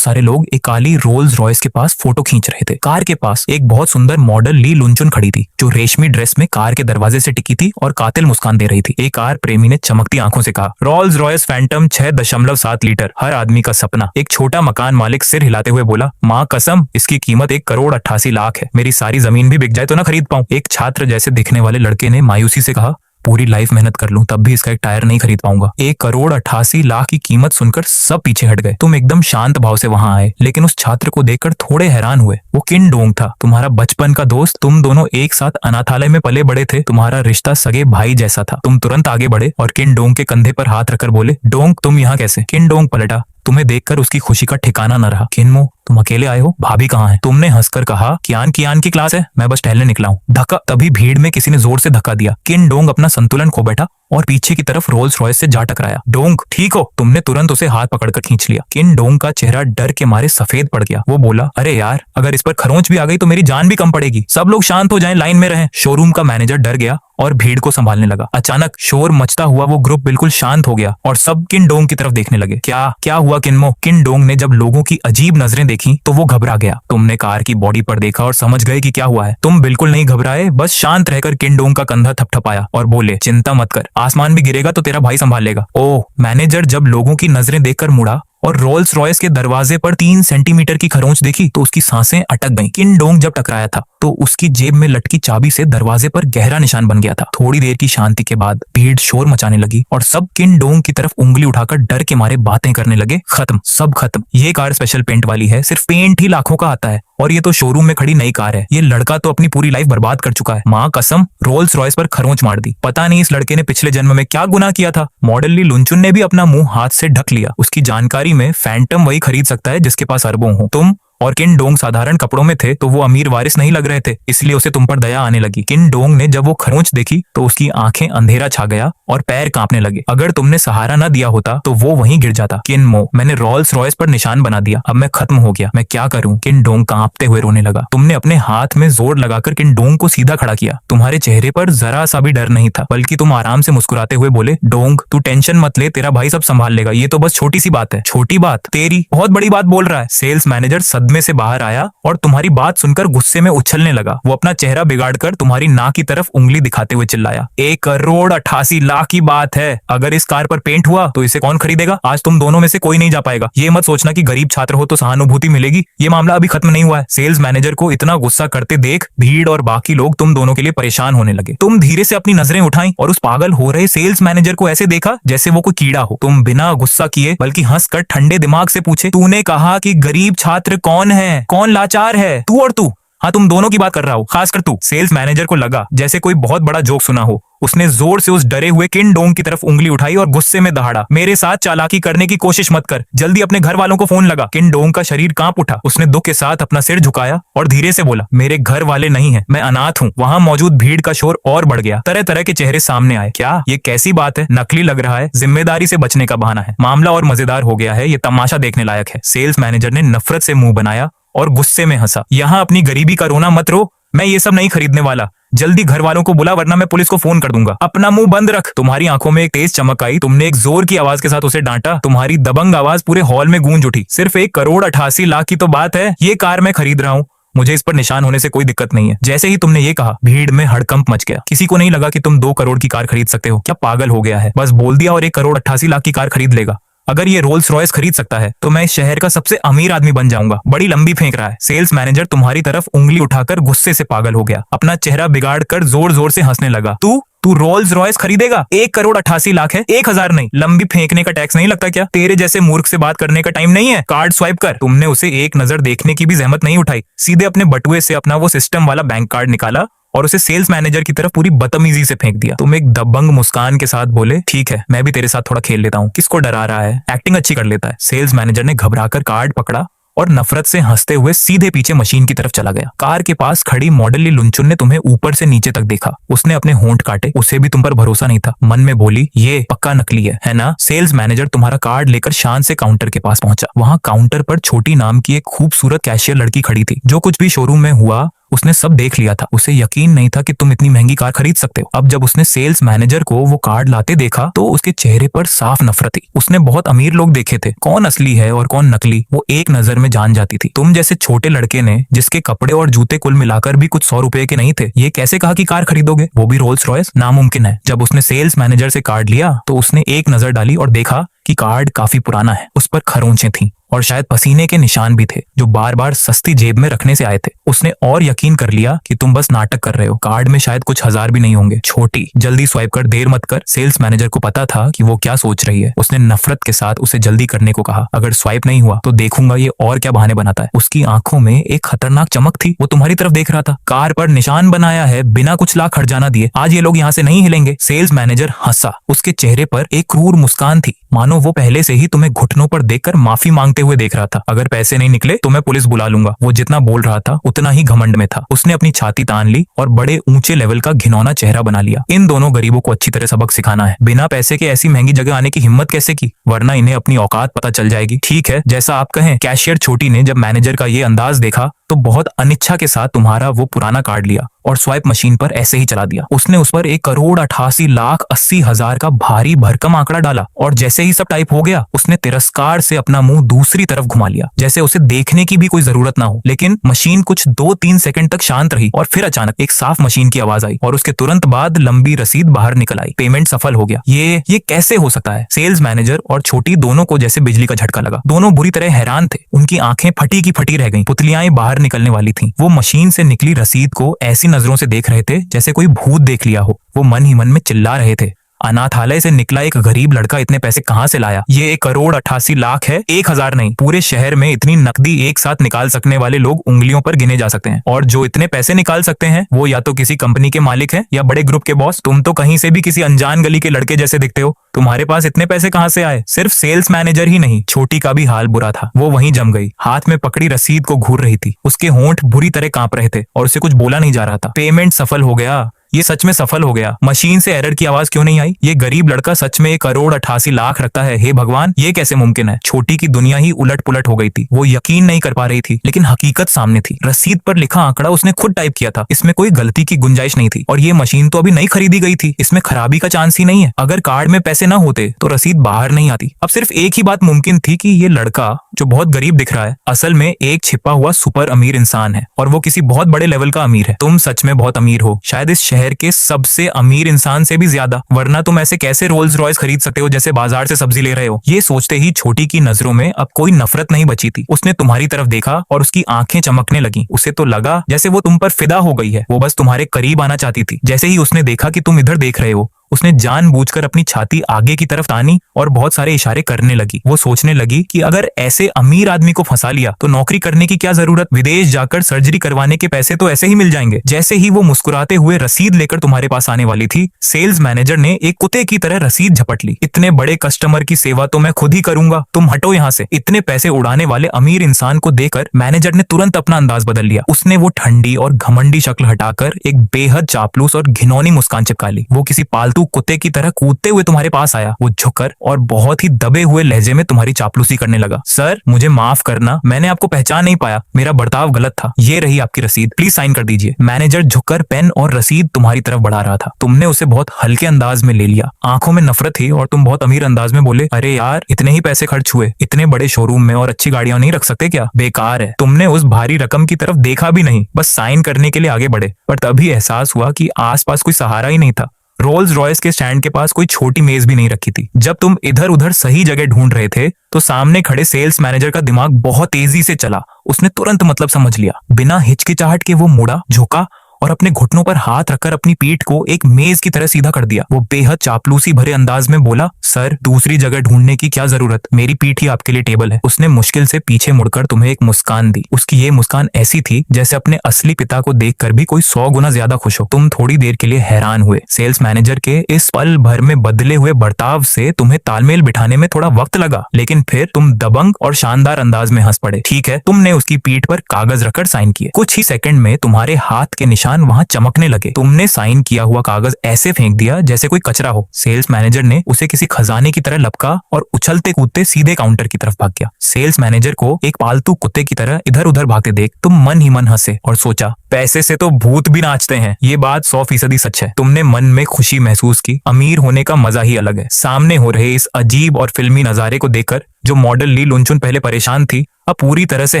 सारे लोग एक काली रोल्स रॉयस के पास फोटो खींच रहे थे। कार के पास एक बहुत सुंदर मॉडल ली लुनचुन खड़ी थी, जो रेशमी ड्रेस में कार के दरवाजे से टिकी थी और कातिल मुस्कान दे रही थी। एक कार प्रेमी ने चमकती आंखों से कहा, रोल्स रॉयस फैंटम 6.7 लीटर, हर आदमी का सपना। एक छोटा मकान मालिक सिर हिलाते हुए बोला, माँ कसम, इसकी कीमत 1,88,00,000 है। मेरी सारी जमीन भी बिक जाए तो ना खरीद पाऊं। एक छात्र जैसे दिखने वाले लड़के ने मायूसी से कहा, पूरी लाइफ मेहनत कर लूं तब भी इसका एक टायर नहीं खरीद पाऊंगा। 1,88,00,000 की कीमत सुनकर सब पीछे हट गए। तुम एकदम शांत भाव से वहां आए, लेकिन उस छात्र को देखकर थोड़े हैरान हुए। वो किन डोंग था, तुम्हारा बचपन का दोस्त। तुम दोनों एक साथ अनाथालय में पले बड़े थे। तुम्हारा रिश्ता सगे भाई जैसा था। तुम तुरंत आगे बढ़े और किन डोंग के कंधे पर हाथ रखकर बोले, डोंग तुम यहाँ कैसे? किन डोंग पलटा। तुम्हें देखकर उसकी खुशी का ठिकाना न रहा। किन्मो, तुम अकेले आए हो? भाभी कहाँ है? तुमने हंसकर कहा, कियान की क्लास है, मैं बस टहलने निकला हूँ। धक्का। तभी भीड़ में किसी ने जोर से धक्का दिया। किन डोंग अपना संतुलन खो बैठा और पीछे की तरफ रोल्स रॉयस से जा टकराया। डोंग ठीक हो? तुमने तुरंत उसे हाथ पकड़कर खींच लिया। किन डोंग का चेहरा डर के मारे सफेद पड़ गया। वो बोला, अरे यार, अगर इस पर खरोंच भी आ गई तो मेरी जान भी कम पड़ेगी। सब लोग शांत हो जाएं, लाइन में रहें। शोरूम का मैनेजर डर गया और भीड़ को संभालने लगा। अचानक शोर मचता हुआ वो ग्रुप बिल्कुल शांत हो गया और सब किन डोंग की तरफ देखने लगे। क्या हुआ किन्मो? किन डोंग ने जब लोगों की अजीब नजरें देखी तो वो घबरा गया। तुमने कार की बॉडी पर देखा और समझ गए कि क्या हुआ है। तुम बिल्कुल नहीं घबराए, बस शांत रहकर किन डोंग का कंधा थपथपाया और बोले, चिंता मत कर, आसमान भी गिरेगा तो तेरा भाई संभाल लेगा। ओह। मैनेजर जब लोगों की नजरें देखकर मुड़ा और रोल्स रॉयस के दरवाजे पर 3 सेंटीमीटर की खरोंच देखी तो उसकी सांसें अटक गईं। किन डोंग जब टकराया था तो उसकी जेब में लटकी चाबी से दरवाजे पर गहरा निशान बन गया था। थोड़ी देर की शांति के बाद भीड़ शोर मचाने लगी और सब किन डोंग की तरफ उंगली उठाकर डर के मारे बातें करने लगे। खत्म, सब खत्म। ये कार स्पेशल पेंट वाली है, सिर्फ पेंट ही लाखों का आता है और ये तो शोरूम में खड़ी नई कार है। ये लड़का तो अपनी पूरी लाइफ बर्बाद कर चुका है। माँ कसम, रोल्स रॉयस पर खरोंच मार दी। पता नहीं इस लड़के ने पिछले जन्म में क्या गुनाह किया था। मॉडल ली लुनचुन ने भी अपना मुंह हाथ से ढक लिया। उसकी जानकारी में फैंटम वही खरीद सकता है जिसके पास अरबों हो। तुम और किन डोंग साधारण कपड़ों में थे तो वो अमीर वारिस नहीं लग रहे थे, इसलिए उसे तुम पर दया आने लगी। किन डोंग ने जब वो खरोंच देखी तो उसकी आंखें अंधेरा छा गया और पैर कांपने लगे। अगर तुमने सहारा न दिया होता तो वो वहीं गिर जाता। किन मो, मैंने रोल्स रॉयस पर निशान बना दिया। अब मैं खत्म हो गया, मैं क्या करूं? किन डोंग कांपते हुए रोने लगा। तुमने अपने हाथ में जोर लगाकर किन डोंग को सीधा खड़ा किया। तुम्हारे चेहरे पर जरा सा भी डर नहीं था, बल्कि तुम आराम से मुस्कुराते हुए बोले, डोंग तू टेंशन मत ले, तेरा भाई सब संभाल लेगा। ये तो बस छोटी सी बात है। छोटी बात? तेरी बहुत बड़ी बात बोल रहा है। सेल्स मैनेजर सदमे से बाहर आया और तुम्हारी बात सुनकर गुस्से में उछलने लगा। वो अपना चेहरा बिगाड़कर तुम्हारी नाक की तरफ उंगली दिखाते हुए चिल्लाया, 1,88,00,000 की बात है। अगर इस कार पर पेंट हुआ तो इसे कौन खरीदेगा? आज तुम दोनों में से कोई नहीं जा पाएगा। ये मत सोचना कि गरीब छात्र हो तो सहानुभूति मिलेगी। ये मामला अभी खत्म नहीं हुआ है। सेल्स मैनेजर को इतना गुस्सा करते देख भीड़ और बाकी लोग तुम दोनों के लिए परेशान होने लगे। तुम धीरे से अपनी नजरें उठाई और उस पागल हो रहे सेल्स मैनेजर को ऐसे देखा जैसे वो कोई कीड़ा हो। तुम बिना गुस्सा किए बल्कि हंसकर ठंडे दिमाग से पूछे, तूने कहा कि गरीब छात्र कौन है? कौन लाचार है, तू और तू? हाँ, तुम दोनों की बात कर रहा हूँ, खासकर तू। सेल्स मैनेजर को लगा जैसे कोई बहुत बड़ा जोक सुना हो। उसने जोर से उस डरे हुए किन डोंग की तरफ उंगली उठाई और गुस्से में दहाड़ा, मेरे साथ चालाकी करने की कोशिश मत कर, जल्दी अपने घर वालों को फोन लगा। किन डोंग का शरीर कांप उठा। उसने दुख के साथ अपना सिर झुकाया और धीरे से बोला, मेरे घर वाले नहीं है, मैं अनाथ हूँ। वहां मौजूद भीड़ का शोर और बढ़ गया। तरह तरह के चेहरे सामने आए। क्या ये कैसी बात है? नकली लग रहा है, जिम्मेदारी से बचने का बहाना है। मामला और मजेदार हो गया है, ये तमाशा देखने लायक है। सेल्स मैनेजर ने नफरत से मुंह बनाया और गुस्से में हंसा, यहाँ अपनी गरीबी का रोना मत रो, मैं ये सब नहीं खरीदने वाला। जल्दी घर वालों को बुला वरना मैं पुलिस को फोन कर दूंगा। अपना मुंह बंद रख। तुम्हारी आंखों में एक तेज चमक आई। तुमने एक जोर की आवाज के साथ उसे डांटा। तुम्हारी दबंग आवाज पूरे हॉल में गूंज उठी। सिर्फ 1,88,00,000 की तो बात है। ये कार मैं खरीद रहा हूँ, मुझे इस पर निशान होने से कोई दिक्कत नहीं है। जैसे ही तुमने ये कहा भीड़ में हड़कंप मच गया। किसी को नहीं लगा कि तुम 2 करोड़ की कार खरीद सकते हो। क्या पागल हो गया है? बस बोल दिया और 1,88,00,000 की कार खरीद लेगा। अगर ये रोल्स रॉयस खरीद सकता है तो मैं इस शहर का सबसे अमीर आदमी बन जाऊंगा। बड़ी लंबी फेंक रहा है। सेल्स मैनेजर तुम्हारी तरफ उंगली उठाकर गुस्से से पागल हो गया, अपना चेहरा बिगाड़ कर जोर जोर से हंसने लगा। तू रोल्स रॉयस खरीदेगा? 1,88,00,000 है, 1,000 नहीं। लंबी फेंकने का टैक्स नहीं लगता क्या? तेरे जैसे मूर्ख से बात करने का टाइम नहीं है। कार्ड स्वाइप कर। तुमने उसे एक नजर देखने की भी जहमत नहीं उठाई, सीधे अपने बटुए से अपना वो सिस्टम वाला बैंक कार्ड निकाला और उसे सेल्स मैनेजर की तरफ पूरी बदतमीजी से फेंक दिया। तुम एक दबंग मुस्कान के साथ बोले, ठीक है, मैं भी तेरे साथ थोड़ा खेल लेता हूँ। किसको डरा रहा है? एक्टिंग अच्छी कर लेता है। सेल्स मैनेजर ने घबराकर कार्ड पकड़ा और नफरत से हंसते हुए सीधे पीछे मशीन की तरफ चला गया। कार के पास खड़ी मॉडल लुंचुन ने तुम्हें ऊपर से नीचे तक देखा। उसने अपने होंठ काटे, उसे भी तुम पर भरोसा नहीं था। मन में बोली, ये पक्का नकली है ना? सेल्स मैनेजर तुम्हारा कार्ड लेकर शान से काउंटर के पास पहुंचा। वहां काउंटर पर छोटी नाम की एक खूबसूरत कैशियर लड़की खड़ी थी। जो कुछ भी शोरूम में हुआ उसने सब देख लिया था। उसे यकीन नहीं था कि तुम इतनी महंगी कार खरीद सकते हो। अब जब उसने सेल्स मैनेजर को वो कार्ड लाते देखा तो उसके चेहरे पर साफ नफरत थी। उसने बहुत अमीर लोग देखे थे, कौन असली है और कौन नकली वो एक नजर में जान जाती थी। तुम जैसे छोटे लड़के ने, जिसके कपड़े और जूते कुल मिलाकर भी कुछ 100 रुपए के नहीं थे, ये कैसे कहा कि कार खरीदोगे, वो भी रोल्स रॉयस? नामुमकिन है। जब उसने सेल्स मैनेजर से कार्ड लिया तो उसने एक नजर डाली और देखा कि कार्ड काफी पुराना है। उस पर खरोंचें थीं और शायद पसीने के निशान भी थे जो बार बार सस्ती जेब में रखने से आए थे। उसने और यकीन कर लिया कि तुम बस नाटक कर रहे हो। कार्ड में शायद कुछ 1000 भी नहीं होंगे। छोटी, जल्दी स्वाइप कर, देर मत कर। सेल्स मैनेजर को पता था कि वो क्या सोच रही है। उसने नफरत के साथ उसे जल्दी करने को कहा। अगर स्वाइप नहीं हुआ तो देखूंगा ये और क्या बहाने बनाता है। उसकी आंखों में एक खतरनाक चमक थी। वो तुम्हारी तरफ देख रहा था। कार पर निशान बनाया है बिना कुछ लाख हर्जाना दिए। आज ये लोग यहाँ से नहीं हिलेंगे। सेल्स मैनेजर हंसा। उसके चेहरे पर एक क्रूर मुस्कान थी, मानो वो पहले से ही तुम्हें घुटनों पर देखकर माफी मांगते हुए देख रहा था। अगर पैसे नहीं निकले तो मैं पुलिस बुला लूंगा। वो जितना बोल रहा था उतना ही घमंड में था। उसने अपनी छाती तान ली और बड़े ऊंचे लेवल का घिनौना चेहरा बना लिया। इन दोनों गरीबों को अच्छी तरह सबक सिखाना है। बिना पैसे के ऐसी महंगी जगह आने की हिम्मत कैसे की, वरना इन्हें अपनी औकात पता चल जाएगी। ठीक है, जैसा आप कहें। कैशियर छोटी ने जब मैनेजर का ये अंदाज देखा तो बहुत अनिच्छा के साथ तुम्हारा वो पुराना कार्ड लिया और स्वाइप मशीन पर ऐसे ही चला दिया। उसने उस पर 1,88,80,000 का भारी भरकम आंकड़ा डाला और जैसे ही सब टाइप हो गया उसने तिरस्कार से अपना मुंह दूसरी तरफ घुमा लिया, जैसे उसे देखने की भी कोई जरूरत ना हो। लेकिन मशीन कुछ 2-3 सेकंड तक शांत रही और फिर अचानक एक साफ मशीन की आवाज आई और उसके तुरंत बाद लंबी रसीद बाहर निकल आई। पेमेंट सफल हो गया। ये कैसे हो सकता है? सेल्स मैनेजर और छोटी दोनों को जैसे बिजली का झटका लगा। दोनों बुरी तरह हैरान थे। उनकी आंखें फटी की फटी रह गईं। पुतलियां बाहर निकलने वाली थीं। वो मशीन से निकली रसीद को ऐसी नजरों से देख रहे थे जैसे कोई भूत देख लिया हो। वो मन ही मन में चिल्ला रहे थे, अनाथालय से निकला एक गरीब लड़का इतने पैसे कहाँ से लाया? ये 1,88,00,000 है, 1,000 नहीं। पूरे शहर में इतनी नकदी एक साथ निकाल सकने वाले लोग उंगलियों पर गिने जा सकते हैं, और जो इतने पैसे निकाल सकते हैं वो या तो किसी कंपनी के मालिक हैं या बड़े ग्रुप के बॉस। तुम तो कहीं से भी किसी अनजान गली के लड़के जैसे दिखते हो। तुम्हारे पास इतने पैसे कहाँ से आए? सिर्फ सेल्स मैनेजर ही नहीं, छोटी का भी हाल बुरा था। वो वहीं जम गई, हाथ में पकड़ी रसीद को घूर रही थी। उसके होंठ बुरी तरह कांप रहे थे और उसे कुछ बोला नहीं जा रहा था। पेमेंट सफल हो गया। ये सच में सफल हो गया। मशीन से एरर की आवाज क्यों नहीं आई? ये गरीब लड़का सच में 1,88,00,000 रखता है। हे भगवान, ये कैसे मुमकिन है? छोटी की दुनिया ही उलट पुलट हो गई थी। वो यकीन नहीं कर पा रही थी, लेकिन हकीकत सामने थी। रसीद पर लिखा आंकड़ा उसने खुद टाइप किया था। इसमें कोई गलती की गुंजाइश नहीं थी। और ये मशीन तो अभी नहीं खरीदी गई थी। इसमें खराबी का चांस ही नहीं है। अगर कार्ड में पैसे न होते तो रसीद बाहर नहीं आती। अब सिर्फ एक ही बात मुमकिन थी कि ये लड़का जो बहुत गरीब दिख रहा है असल में एक छिपा हुआ सुपर अमीर इंसान है, और वो किसी बहुत बड़े लेवल का अमीर है। तुम सच में बहुत अमीर हो, शायद इस शहर के सबसे अमीर इंसान से भी ज्यादा, वरना तुम ऐसे कैसे रोल्स रॉयस खरीद सकते हो जैसे बाजार से सब्जी ले रहे हो? ये सोचते ही छोटी की नजरों में अब कोई नफरत नहीं बची थी। उसने तुम्हारी तरफ देखा और उसकी आंखें चमकने लगी। उसे तो लगा जैसे वो तुम पर फिदा हो गई है। वो बस तुम्हारे करीब आना चाहती थी। जैसे ही उसने देखा कि तुम इधर देख रहे हो, उसने जानबूझकर अपनी छाती आगे की तरफ तानी और बहुत सारे इशारे करने लगी। वो सोचने लगी कि अगर ऐसे अमीर आदमी को फंसा लिया तो नौकरी करने की क्या जरूरत? विदेश जाकर सर्जरी करवाने के पैसे तो ऐसे ही मिल जाएंगे। जैसे ही वो मुस्कुराते हुए रसीद लेकर तुम्हारे पास आने वाली थी, सेल्स मैनेजर ने एक कुत्ते की तरह रसीद झपट ली। इतने बड़े कस्टमर की सेवा तो मैं खुद ही करूंगा, तुम हटो यहाँ से। इतने पैसे उड़ाने वाले अमीर इंसान को देखकर मैनेजर ने तुरंत अपना अंदाज बदल लिया। उसने वो ठंडी और घमंडी शक्ल हटाकर एक बेहद चापलूस और घिनौनी मुस्कान चिपका ली। वो किसी पालतू कुत्ते की तरह कूदते हुए तुम्हारे पास आया। वो झुककर और बहुत ही दबे हुए लहजे में तुम्हारी चापलूसी करने लगा। सर, मुझे माफ करना, मैंने आपको पहचान नहीं पाया। मेरा बर्ताव गलत था। ये रही आपकी रसीद, प्लीज साइन कर दीजिए। मैनेजर झुककर पेन और रसीद तुम्हारी तरफ बढ़ा रहा था। तुमने उसे बहुत हल्के अंदाज में ले लिया। आंखों में नफरत थी और तुम बहुत अमीर अंदाज में बोले, अरे यार, इतने ही पैसे खर्च हुए, इतने बड़े शोरूम में और अच्छी गाड़ियां नहीं रख सकते क्या? बेकार है। तुमने उस भारी रकम की तरफ देखा भी नहीं, बस साइन करने के लिए आगे बढ़े। पर तभी एहसास हुआ कि आसपास कोई सहारा ही नहीं था। रोल्स रॉयस के स्टैंड के पास कोई छोटी मेज भी नहीं रखी थी। जब तुम इधर उधर सही जगह ढूंढ रहे थे तो सामने खड़े सेल्स मैनेजर का दिमाग बहुत तेजी से चला। उसने तुरंत मतलब समझ लिया। बिना हिचकिचाहट के वो मुड़ा, झुका और अपने घुटनों पर हाथ रखकर अपनी पीठ को एक मेज की तरह सीधा कर दिया। वो बेहद चापलूसी भरे अंदाज में बोला, सर दूसरी जगह ढूंढने की क्या जरूरत, मेरी पीठ ही आपके लिए टेबल है। उसने मुश्किल से पीछे मुड़कर तुम्हें एक मुस्कान दी। उसकी ये मुस्कान ऐसी थी जैसे अपने असली पिता को देखकर भी कोई 100 गुना ज्यादा खुश हो। तुम थोड़ी देर के लिए हैरान हुए। सेल्स मैनेजर के इस पल भर में बदले हुए बर्ताव से तुम्हें तालमेल बिठाने में थोड़ा वक्त लगा, लेकिन फिर तुम दबंग और शानदार अंदाज में हंस पड़े। ठीक है, तुमने उसकी पीठ पर कागज रखकर साइन किए। कुछ ही सेकंड में तुम्हारे हाथ के निशान वहां चमकने लगे। तुमने साइन किया हुआ कागज ऐसे फेंक दिया जैसे कोई कचरा हो। सेल्स मैनेजर ने उसे किसी खजाने की तरह लपका और उछलते कूदते सीधे काउंटर की तरफ भाग गया। सेल्स मैनेजर को एक पालतू कुत्ते की तरह इधर उधर भागते देख तुम मन ही मन हंसे और सोचा, पैसे से तो भूत भी नाचते हैं। ये बात 100% सच है। तुमने मन में खुशी महसूस की। अमीर होने का मजा ही अलग है। सामने हो रहे इस अजीब और फिल्मी नजारे को देखकर जो मॉडल ली लुनचुन पहले परेशान थी, अब पूरी तरह से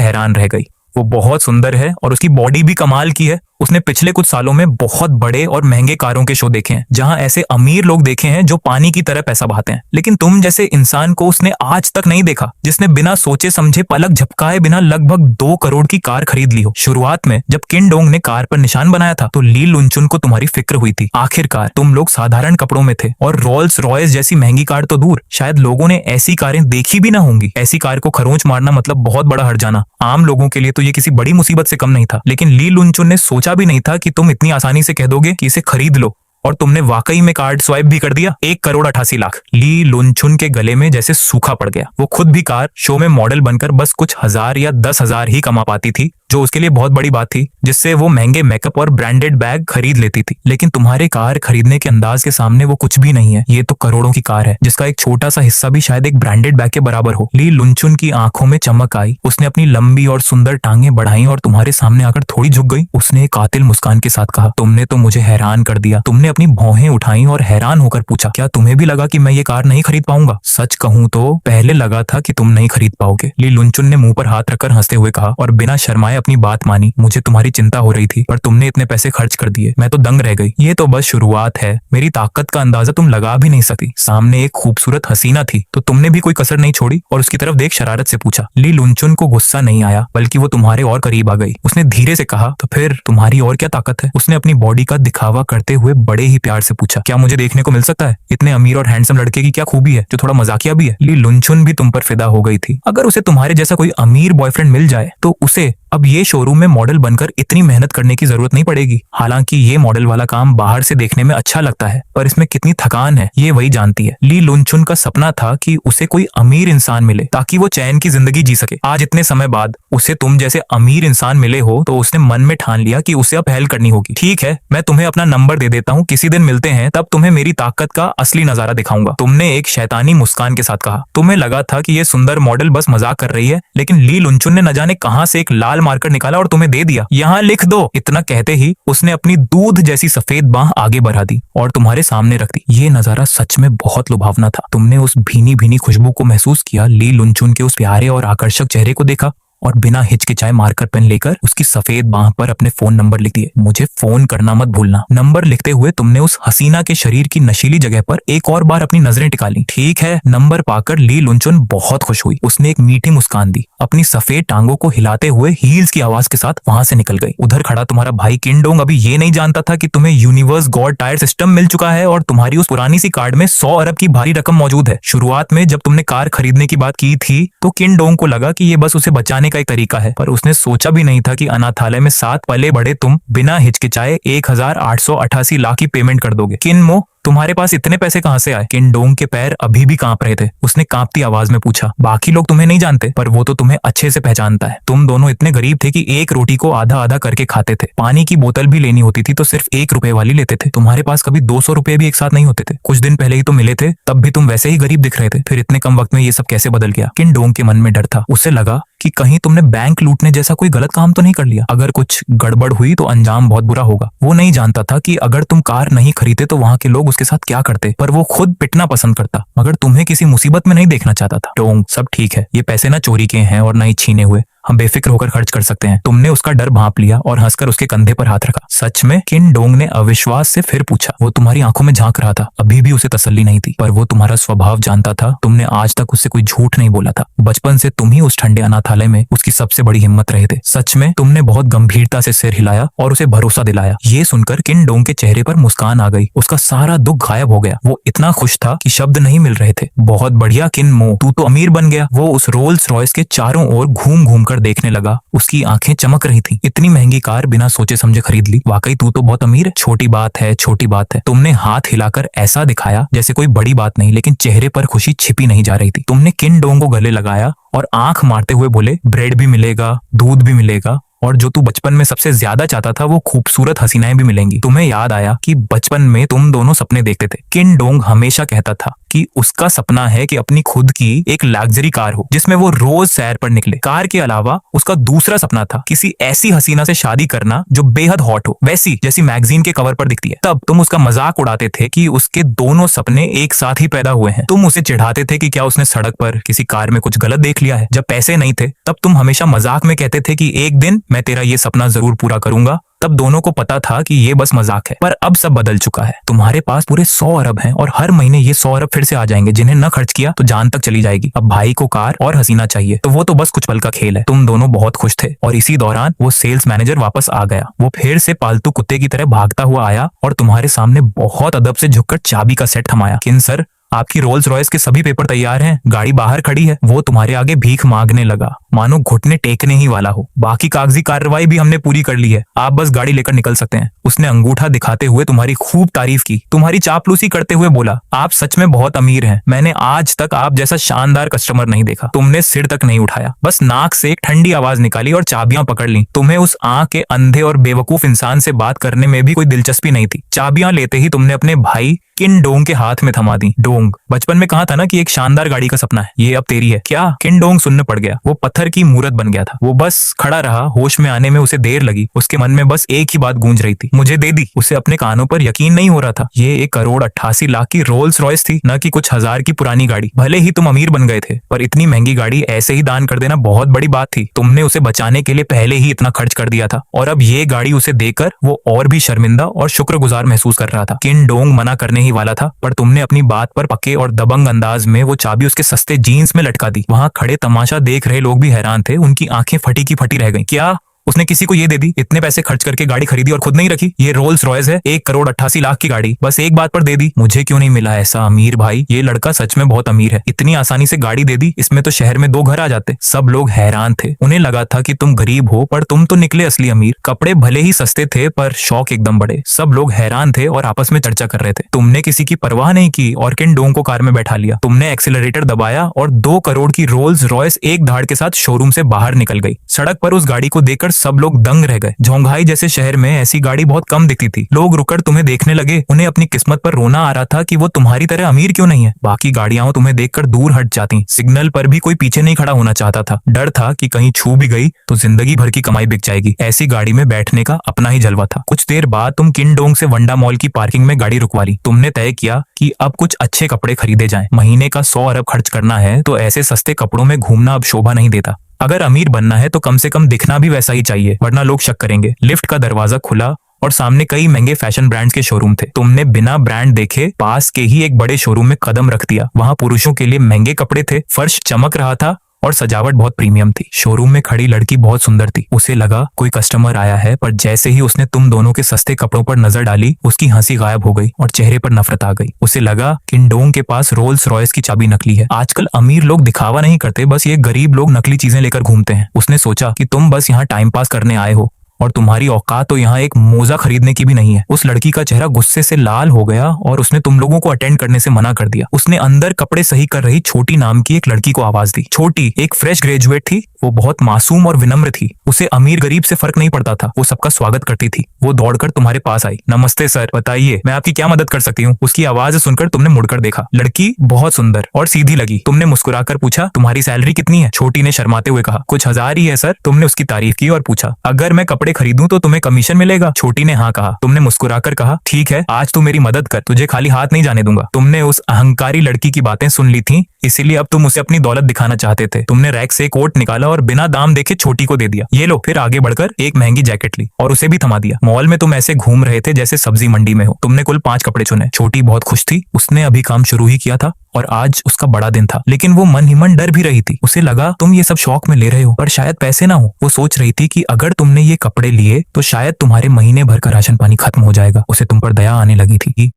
हैरान रह गई। वो बहुत सुंदर है और उसकी बॉडी भी कमाल की है। उसने पिछले कुछ सालों में बहुत बड़े और महंगे कारों के शो देखे हैं, जहां ऐसे अमीर लोग देखे हैं जो पानी की तरह पैसा बहाते हैं, लेकिन तुम जैसे इंसान को उसने आज तक नहीं देखा, जिसने बिना सोचे समझे पलक झपकाए बिना लगभग 2 करोड़ की कार खरीद ली हो। शुरुआत में जब किन डोंग ने कार पर निशान बनाया था तो ली लुनचुन को तुम्हारी फिक्र हुई थी। आखिरकार तुम लोग साधारण कपड़ों में थे और रोल्स रॉयस जैसी महंगी कार तो दूर, शायद लोगों ने ऐसी कारें देखी भी ना होंगी। ऐसी कार को खरोंच मारना मतलब बहुत बड़ा हर्जाना। आम लोगों के लिए तो ये किसी बड़ी मुसीबत से कम नहीं था, लेकिन ली लुनचुन ने सोचा भी नहीं था कि तुम इतनी आसानी से कह दोगे कि इसे खरीद लो, और तुमने वाकई में कार्ड स्वाइप भी कर दिया। 1,88,00,000। ली लुनचुन के गले में जैसे सूखा पड़ गया। वो खुद भी कार शो में मॉडल बनकर बस कुछ हजार या 10,000 ही कमा पाती थी, जो उसके लिए बहुत बड़ी बात थी, जिससे वो महंगे मेकअप और ब्रांडेड बैग खरीद लेती थी। लेकिन तुम्हारे कार खरीदने के अंदाज के सामने वो कुछ भी नहीं है। ये तो करोड़ों की कार है, जिसका एक छोटा सा हिस्सा भी शायद एक ब्रांडेड बैग के बराबर हो। ली लुनचुन की आंखों में चमक आई। उसने अपनी लंबी और सुंदर टांगें बढ़ाई और तुम्हारे सामने आकर थोड़ी झुक गई। उसने एक कातिल मुस्कान के साथ कहा, तुमने तो मुझे हैरान कर दिया। तुमने अपनी भौहें उठाई और हैरान होकर पूछा, क्या तुम्हें भी लगा कि मैं ये कार नहीं खरीद पाऊंगा? सच कहूं तो पहले लगा था कि तुम नहीं खरीद पाओगे। ली लुनचुन ने मुंह पर हाथ रखकर हंसते हुए कहा और बिना शर्माए अपनी बात मानी। मुझे तुम्हारी चिंता हो रही थी, पर तुमने इतने पैसे खर्च कर दिए, मैं तो दंग रह गई। ये तो बस शुरुआत है। मेरी ताकत का अंदाजा तुम लगा भी नहीं सकती। सामने एक खूबसूरत हसीना थी तो तुमने भी कोई कसर नहीं छोड़ी और उसकी तरफ देख शरारत से पूछा। ली लुनचुन को गुस्सा नहीं आया, बल्कि वो तुम्हारे और करीब आ गई। उसने धीरे से कहा, तो फिर तुम्हारी और क्या ताकत है? उसने अपनी बॉडी का दिखावा करते हुए बड़े ही प्यार से पूछा, क्या मुझे देखने को मिल सकता है? इतने अमीर और हैंडसम लड़के की क्या खूबी है जो थोड़ा मजाकिया भी है? ली लुनचुन भी तुम पर फिदा हो गई थी। अगर उसे तुम्हारे जैसा कोई अमीर बॉयफ्रेंड मिल जाए तो उसे अब ये शोरूम में मॉडल बनकर इतनी मेहनत करने की जरूरत नहीं पड़ेगी। हालांकि ये मॉडल वाला काम बाहर से देखने में अच्छा लगता है, पर इसमें कितनी थकान है ये वही जानती है। ली लुनचुन का सपना था कि उसे कोई अमीर इंसान मिले ताकि वो चैन की जिंदगी जी सके। आज इतने समय बाद उसे तुम जैसे अमीर इंसान मिले हो तो उसने मन में ठान लिया कि उसे अब पहल करनी होगी। ठीक है, मैं तुम्हें अपना नंबर दे देता हूँ, किसी दिन मिलते हैं, तब तुम्हें मेरी ताकत का असली नजारा दिखाऊंगा। तुमने एक शैतानी मुस्कान के साथ कहा। तुम्हें लगा था कि ये सुंदर मॉडल बस मजाक कर रही है, लेकिन ली लुनचुन ने न जाने कहां से एक लाल मार्कर निकाला और तुम्हें दे दिया। यहाँ लिख दो। इतना कहते ही उसने अपनी दूध जैसी सफेद बाह आगे बढ़ा दी और तुम्हारे सामने रख दी। ये नजारा सच में बहुत लुभावना था। तुमने उस भीनी भीनी खुशबू को महसूस किया, ली लुनचुन के उस प्यारे और आकर्षक चेहरे को देखा और बिना हिचकिचाए मार्कर पेन लेकर उसकी सफेद बाह पर अपने फोन नंबर लिख दिए। मुझे फोन करना मत भूलना। नंबर लिखते हुए तुमने उस हसीना के शरीर की नशीली जगह पर एक और बार अपनी नजरें टिका ली। ठीक है, नंबर पाकर ली लुनचुन बहुत खुश हुई। उसने एक मीठी मुस्कान दी, अपनी सफेद टांगों को हिलाते हुए हील्स की आवाज के साथ वहां से निकल गई। उधर खड़ा तुम्हारा भाई किन डोंग अभी ये नहीं जानता था कि तुम्हें यूनिवर्स गॉड टायर सिस्टम मिल चुका है और तुम्हारी उस पुरानी सी कार्ड में 100 अरब की भारी रकम मौजूद है। शुरुआत में जब तुमने कार खरीदने की बात की थी तो किन डोंग को लगा कि ये बस उसे बचाने का एक तरीका है, पर उसने सोचा भी नहीं था कि अनाथालय में 7 पले बड़े तुम बिना हिचकिचाए 1,888 लाख की पेमेंट कर दोगे। किन मो, तुम्हारे पास इतने पैसे कहां से आए? किन डोंग के पैर अभी भी कांप रहे थे। उसने कांपती आवाज में पूछा, बाकी लोग तुम्हें नहीं जानते, पर वो तो तुम्हें अच्छे से पहचानता है। तुम दोनों इतने गरीब थे कि एक रोटी को आधा आधा करके खाते थे। पानी की बोतल भी लेनी होती थी तो सिर्फ 1 रुपए वाली लेते थे। तुम्हारे पास कभी 200 रुपए भी एक साथ नहीं होते थे। कुछ दिन पहले ही तो मिले थे, तब भी तुम वैसे ही गरीब दिख रहे थे। फिर इतने कम वक्त में ये सब कैसे बदल गया? किन डोंग के मन में डर था। उसे लगा कि कहीं तुमने बैंक लूटने जैसा कोई गलत काम तो नहीं कर लिया। अगर कुछ गड़बड़ हुई तो अंजाम बहुत बुरा होगा। वो नहीं जानता था कि अगर तुम कार नहीं खरीदे तो वहां के लोग उसके साथ क्या करते, पर वो खुद पिटना पसंद करता, मगर तुम्हें किसी मुसीबत में नहीं देखना चाहता था। डोंग, सब ठीक है, ये पैसे ना चोरी के हैं और ना ही छीने हुए। हम बेफिक्र होकर खर्च कर सकते हैं। तुमने उसका डर भांप लिया और हंसकर उसके कंधे पर हाथ रखा। सच में? किन डोंग ने अविश्वास से फिर पूछा। वो तुम्हारी आंखों में झांक रहा था। अभी भी उसे तसल्ली नहीं थी, पर वो तुम्हारा स्वभाव जानता था। तुमने आज तक उससे कोई झूठ नहीं बोला था। बचपन से तुम ही उस ठंडे अनाथालय में उसकी सबसे बड़ी हिम्मत रहे थे। सच में? तुमने बहुत गंभीरता से सिर हिलाया और उसे भरोसा दिलाया। ये सुनकर किन डोंग के चेहरे पर मुस्कान आ गई। उसका सारा दुख गायब हो गया। वो इतना खुश था कि शब्द नहीं मिल रहे थे। बहुत बढ़िया किन मो, तू तो अमीर बन गया। वो उस रोल्स रॉयस के चारों ओर घूम घूम कर देखने लगा। उसकी आंखें चमक रही थी। इतनी महंगी कार बिना सोचे समझे खरीद ली। वाकई तू तो बहुत अमीर है। छोटी बात है, छोटी बात है। तुमने हाथ हिलाकर ऐसा दिखाया जैसे कोई बड़ी बात नहीं, लेकिन चेहरे पर खुशी छिपी नहीं जा रही थी। तुमने किन डोंग को गले लगाया और आंख मारते हुए बोले, ब्रेड भी मिलेगा, दूध भी मिलेगा, और जो तू बचपन में सबसे ज्यादा चाहता था वो खूबसूरत हसीनाएं भी मिलेंगी। तुम्हें याद आया कि बचपन में तुम दोनों सपने देखते थे। किन डोंग हमेशा कहता था कि उसका सपना है कि अपनी खुद की एक लग्जरी कार हो जिसमें वो रोज सैर पर निकले। कार के अलावा उसका दूसरा सपना था किसी ऐसी हसीना से शादी करना जो बेहद हॉट हो, वैसी जैसी मैगजीन के कवर पर दिखती है। तब तुम उसका मजाक उड़ाते थे कि उसके दोनों सपने एक साथ ही पैदा हुए हैं। तुम उसे चिढ़ाते थे कि क्या उसने सड़क पर किसी कार में कुछ गलत देख लिया है। जब पैसे नहीं थे तब तुम हमेशा मजाक में कहते थे कि एक दिन मैं तेरा ये सपना जरूर पूरा करूंगा। तब दोनों को पता था कि ये बस मजाक है, पर अब सब बदल चुका है। तुम्हारे पास पूरे 100 अरब हैं और हर महीने ये 100 अरब फिर से आ जाएंगे, जिन्हें न खर्च किया तो जान तक चली जाएगी। अब भाई को कार और हसीना चाहिए तो वो तो बस कुछ पल का खेल है। तुम दोनों बहुत खुश थे और इसी दौरान वो सेल्स मैनेजर वापस आ गया। वो फिर से पालतू कुत्ते की तरह भागता हुआ आया और तुम्हारे सामने बहुत अदब से झुककर चाबी का सेट थमाया। किन सर, आपकी रोल्स रॉयस के सभी पेपर तैयार हैं, गाड़ी बाहर खड़ी है। वो तुम्हारे आगे भीख मांगने लगा, मानो घुटने टेकने ही वाला हो। बाकी कागजी कार्रवाई भी हमने पूरी कर ली है, आप बस गाड़ी लेकर निकल सकते हैं। उसने अंगूठा दिखाते हुए तुम्हारी खूब तारीफ की, तुम्हारी चापलूसी करते हुए बोला, आप सच में बहुत अमीर हैं। मैंने आज तक आप जैसा शानदार कस्टमर नहीं देखा। तुमने सिर तक नहीं उठाया, बस नाक से एक ठंडी आवाज निकाली और चाबियां पकड़ ली। तुम्हें उस आंख के अंधे और बेवकूफ इंसान से बात करने में भी कोई दिलचस्पी नहीं थी। चाबियां लेते ही तुमने अपने भाई किन डोंग के हाथ में थमा दी। डोंग, बचपन में कहा था ना कि एक शानदार गाड़ी का सपना है, ये अब तेरी है। क्या? किन डोंग सुनने पड़ गया। वो पत्थर की मूरत बन गया था। वो बस खड़ा रहा। होश में आने में उसे देर लगी। उसके मन में बस एक ही बात गूंज रही थी, मुझे दे दी। उसे अपने कानों पर यकीन नहीं हो रहा था। ये 1,88,00,000 की रोल्स रॉयस थी, न कि कुछ हजार की पुरानी गाड़ी। भले ही तुम अमीर बन गए थे, पर इतनी महंगी गाड़ी ऐसे ही दान कर देना बहुत बड़ी बात थी। तुमने उसे बचाने के लिए पहले ही इतना खर्च कर दिया था और अब ये गाड़ी उसे देकर वो और भी शर्मिंदा और शुक्रगुजार महसूस कर रहा था। किन डोंग मना करने ही वाला था, पर तुमने अपनी बात पर पक्के और दबंग अंदाज में वो चाबी उसके सस्ते जीन्स में लटका दी। वहां खड़े तमाशा देख रहे लोग भी हैरान थे। उनकी आंखें फटी की फटी रह गईं। क्या उसने किसी को ये दे दी? इतने पैसे खर्च करके गाड़ी खरीदी और खुद नहीं रखी? ये रोल्स रॉयस है, 1,88,00,000 की गाड़ी, बस एक बात पर दे दी। मुझे क्यों नहीं मिला ऐसा अमीर भाई? ये लड़का सच में बहुत अमीर है, इतनी आसानी से गाड़ी दे दी। इसमें तो शहर में 2 घर आ जाते। सब लोग हैरान थे। उन्हें लगा था कि तुम गरीब हो, पर तुम तो निकले असली अमीर। कपड़े भले ही सस्ते थे, पर शौक एकदम बड़े। सब लोग हैरान थे और आपस में चर्चा कर रहे थे। तुमने किसी की परवाह नहीं की और किन डोंग को कार में बैठा लिया। तुमने एक्सीलरेटर दबाया और 2 करोड़ की रोल्स रॉयस एक धाड़ के साथ शोरूम से बाहर निकल गई। सड़क पर उस गाड़ी को देखकर सब लोग दंग रह गए। झोंघाई जैसे शहर में ऐसी गाड़ी बहुत कम दिखती थी। लोग रुककर तुम्हें देखने लगे। उन्हें अपनी किस्मत पर रोना आ रहा था कि वो तुम्हारी तरह अमीर क्यों नहीं है। बाकी गाड़ियां तुम्हें देखकर दूर हट जाती। सिग्नल पर भी कोई पीछे नहीं खड़ा होना चाहता था। डर था कि कहीं छू भी गई तो जिंदगी भर की कमाई बिक जाएगी। ऐसी गाड़ी में बैठने का अपना ही जलवा था। कुछ देर बाद तुम किन डोंग से वंडा मॉल की पार्किंग में गाड़ी रुकवा ली। तुमने तय किया कि अब कुछ अच्छे कपड़े खरीदे जाएं। महीने का 100 अरब खर्च करना है तो ऐसे सस्ते कपड़ों में घूमना अब शोभा नहीं देता। अगर अमीर बनना है तो कम से कम दिखना भी वैसा ही चाहिए, वरना लोग शक करेंगे। लिफ्ट का दरवाजा खुला और सामने कई महंगे फैशन ब्रांड्स के शोरूम थे। तुमने बिना ब्रांड देखे पास के ही एक बड़े शोरूम में कदम रख दिया। वहां पुरुषों के लिए महंगे कपड़े थे, फर्श चमक रहा था और सजावट बहुत प्रीमियम थी। शोरूम में खड़ी लड़की बहुत सुंदर थी। उसे लगा कोई कस्टमर आया है, पर जैसे ही उसने तुम दोनों के सस्ते कपड़ों पर नजर डाली, उसकी हंसी गायब हो गई और चेहरे पर नफरत आ गई। उसे लगा किन डोंग के पास रोल्स रॉयस की चाबी नकली है। आजकल अमीर लोग दिखावा नहीं करते, बस ये गरीब लोग नकली चीजें लेकर घूमते हैं। उसने सोचा कि तुम बस यहाँ टाइम पास करने आए हो और तुम्हारी औकात तो यहाँ एक मोजा खरीदने की भी नहीं है। उस लड़की का चेहरा गुस्से से लाल हो गया और उसने तुम लोगों को अटेंड करने से मना कर दिया। उसने अंदर कपड़े सही कर रही छोटी नाम की एक लड़की को आवाज दी। छोटी एक फ्रेश ग्रेजुएट थी। वो बहुत मासूम और विनम्र थी। उसे अमीर गरीब से फर्क नहीं पड़ता था। वो सबका स्वागत करती थी। वो दौड़कर तुम्हारे पास आई। नमस्ते सर, बताइए मैं आपकी क्या मदद कर सकती हूँ? उसकी आवाज सुनकर तुमने मुड़कर देखा। लड़की बहुत सुंदर और सीधी लगी। तुमने मुस्कुराकर पूछा, तुम्हारी सैलरी कितनी है? छोटी ने शर्माते हुए कहा, कुछ 1000 ही है सर। तुमने उसकी तारीफ की और पूछा, अगर मैं कपड़े कपड़े खरीदूं तो तुम्हें कमीशन मिलेगा। छोटी ने हाँ कहा। तुमने मुस्कुराकर कहा, ठीक है, आज तू मेरी मदद कर, तुझे खाली हाथ नहीं जाने दूंगा। तुमने उस अहंकारी लड़की की बातें सुन ली थी, इसीलिए अब तुम उसे अपनी दौलत दिखाना चाहते थे। तुमने रैक से कोट निकाला और बिना दाम देखे छोटी को दे दिया। ये लो। फिर आगे बढ़कर एक महंगी जैकेट ली और उसे भी थमा दिया। मॉल में तुम ऐसे घूम रहे थे जैसे सब्जी मंडी में हो। तुमने कुल 5 कपड़े चुने। छोटी बहुत खुश थी, उसने अभी काम शुरू ही किया था और आज उसका बड़ा दिन था। लेकिन वो मन ही मन डर भी रही थी। उसे लगा तुम ये सब शौक में ले रहे हो पर शायद पैसे ना हो। वो सोच रही थी कि अगर तुमने ये कपड़े लिए तो शायद तुम्हारे महीने भर का राशन पानी खत्म हो जाएगा। उसे तुम पर दया आने लगी थी।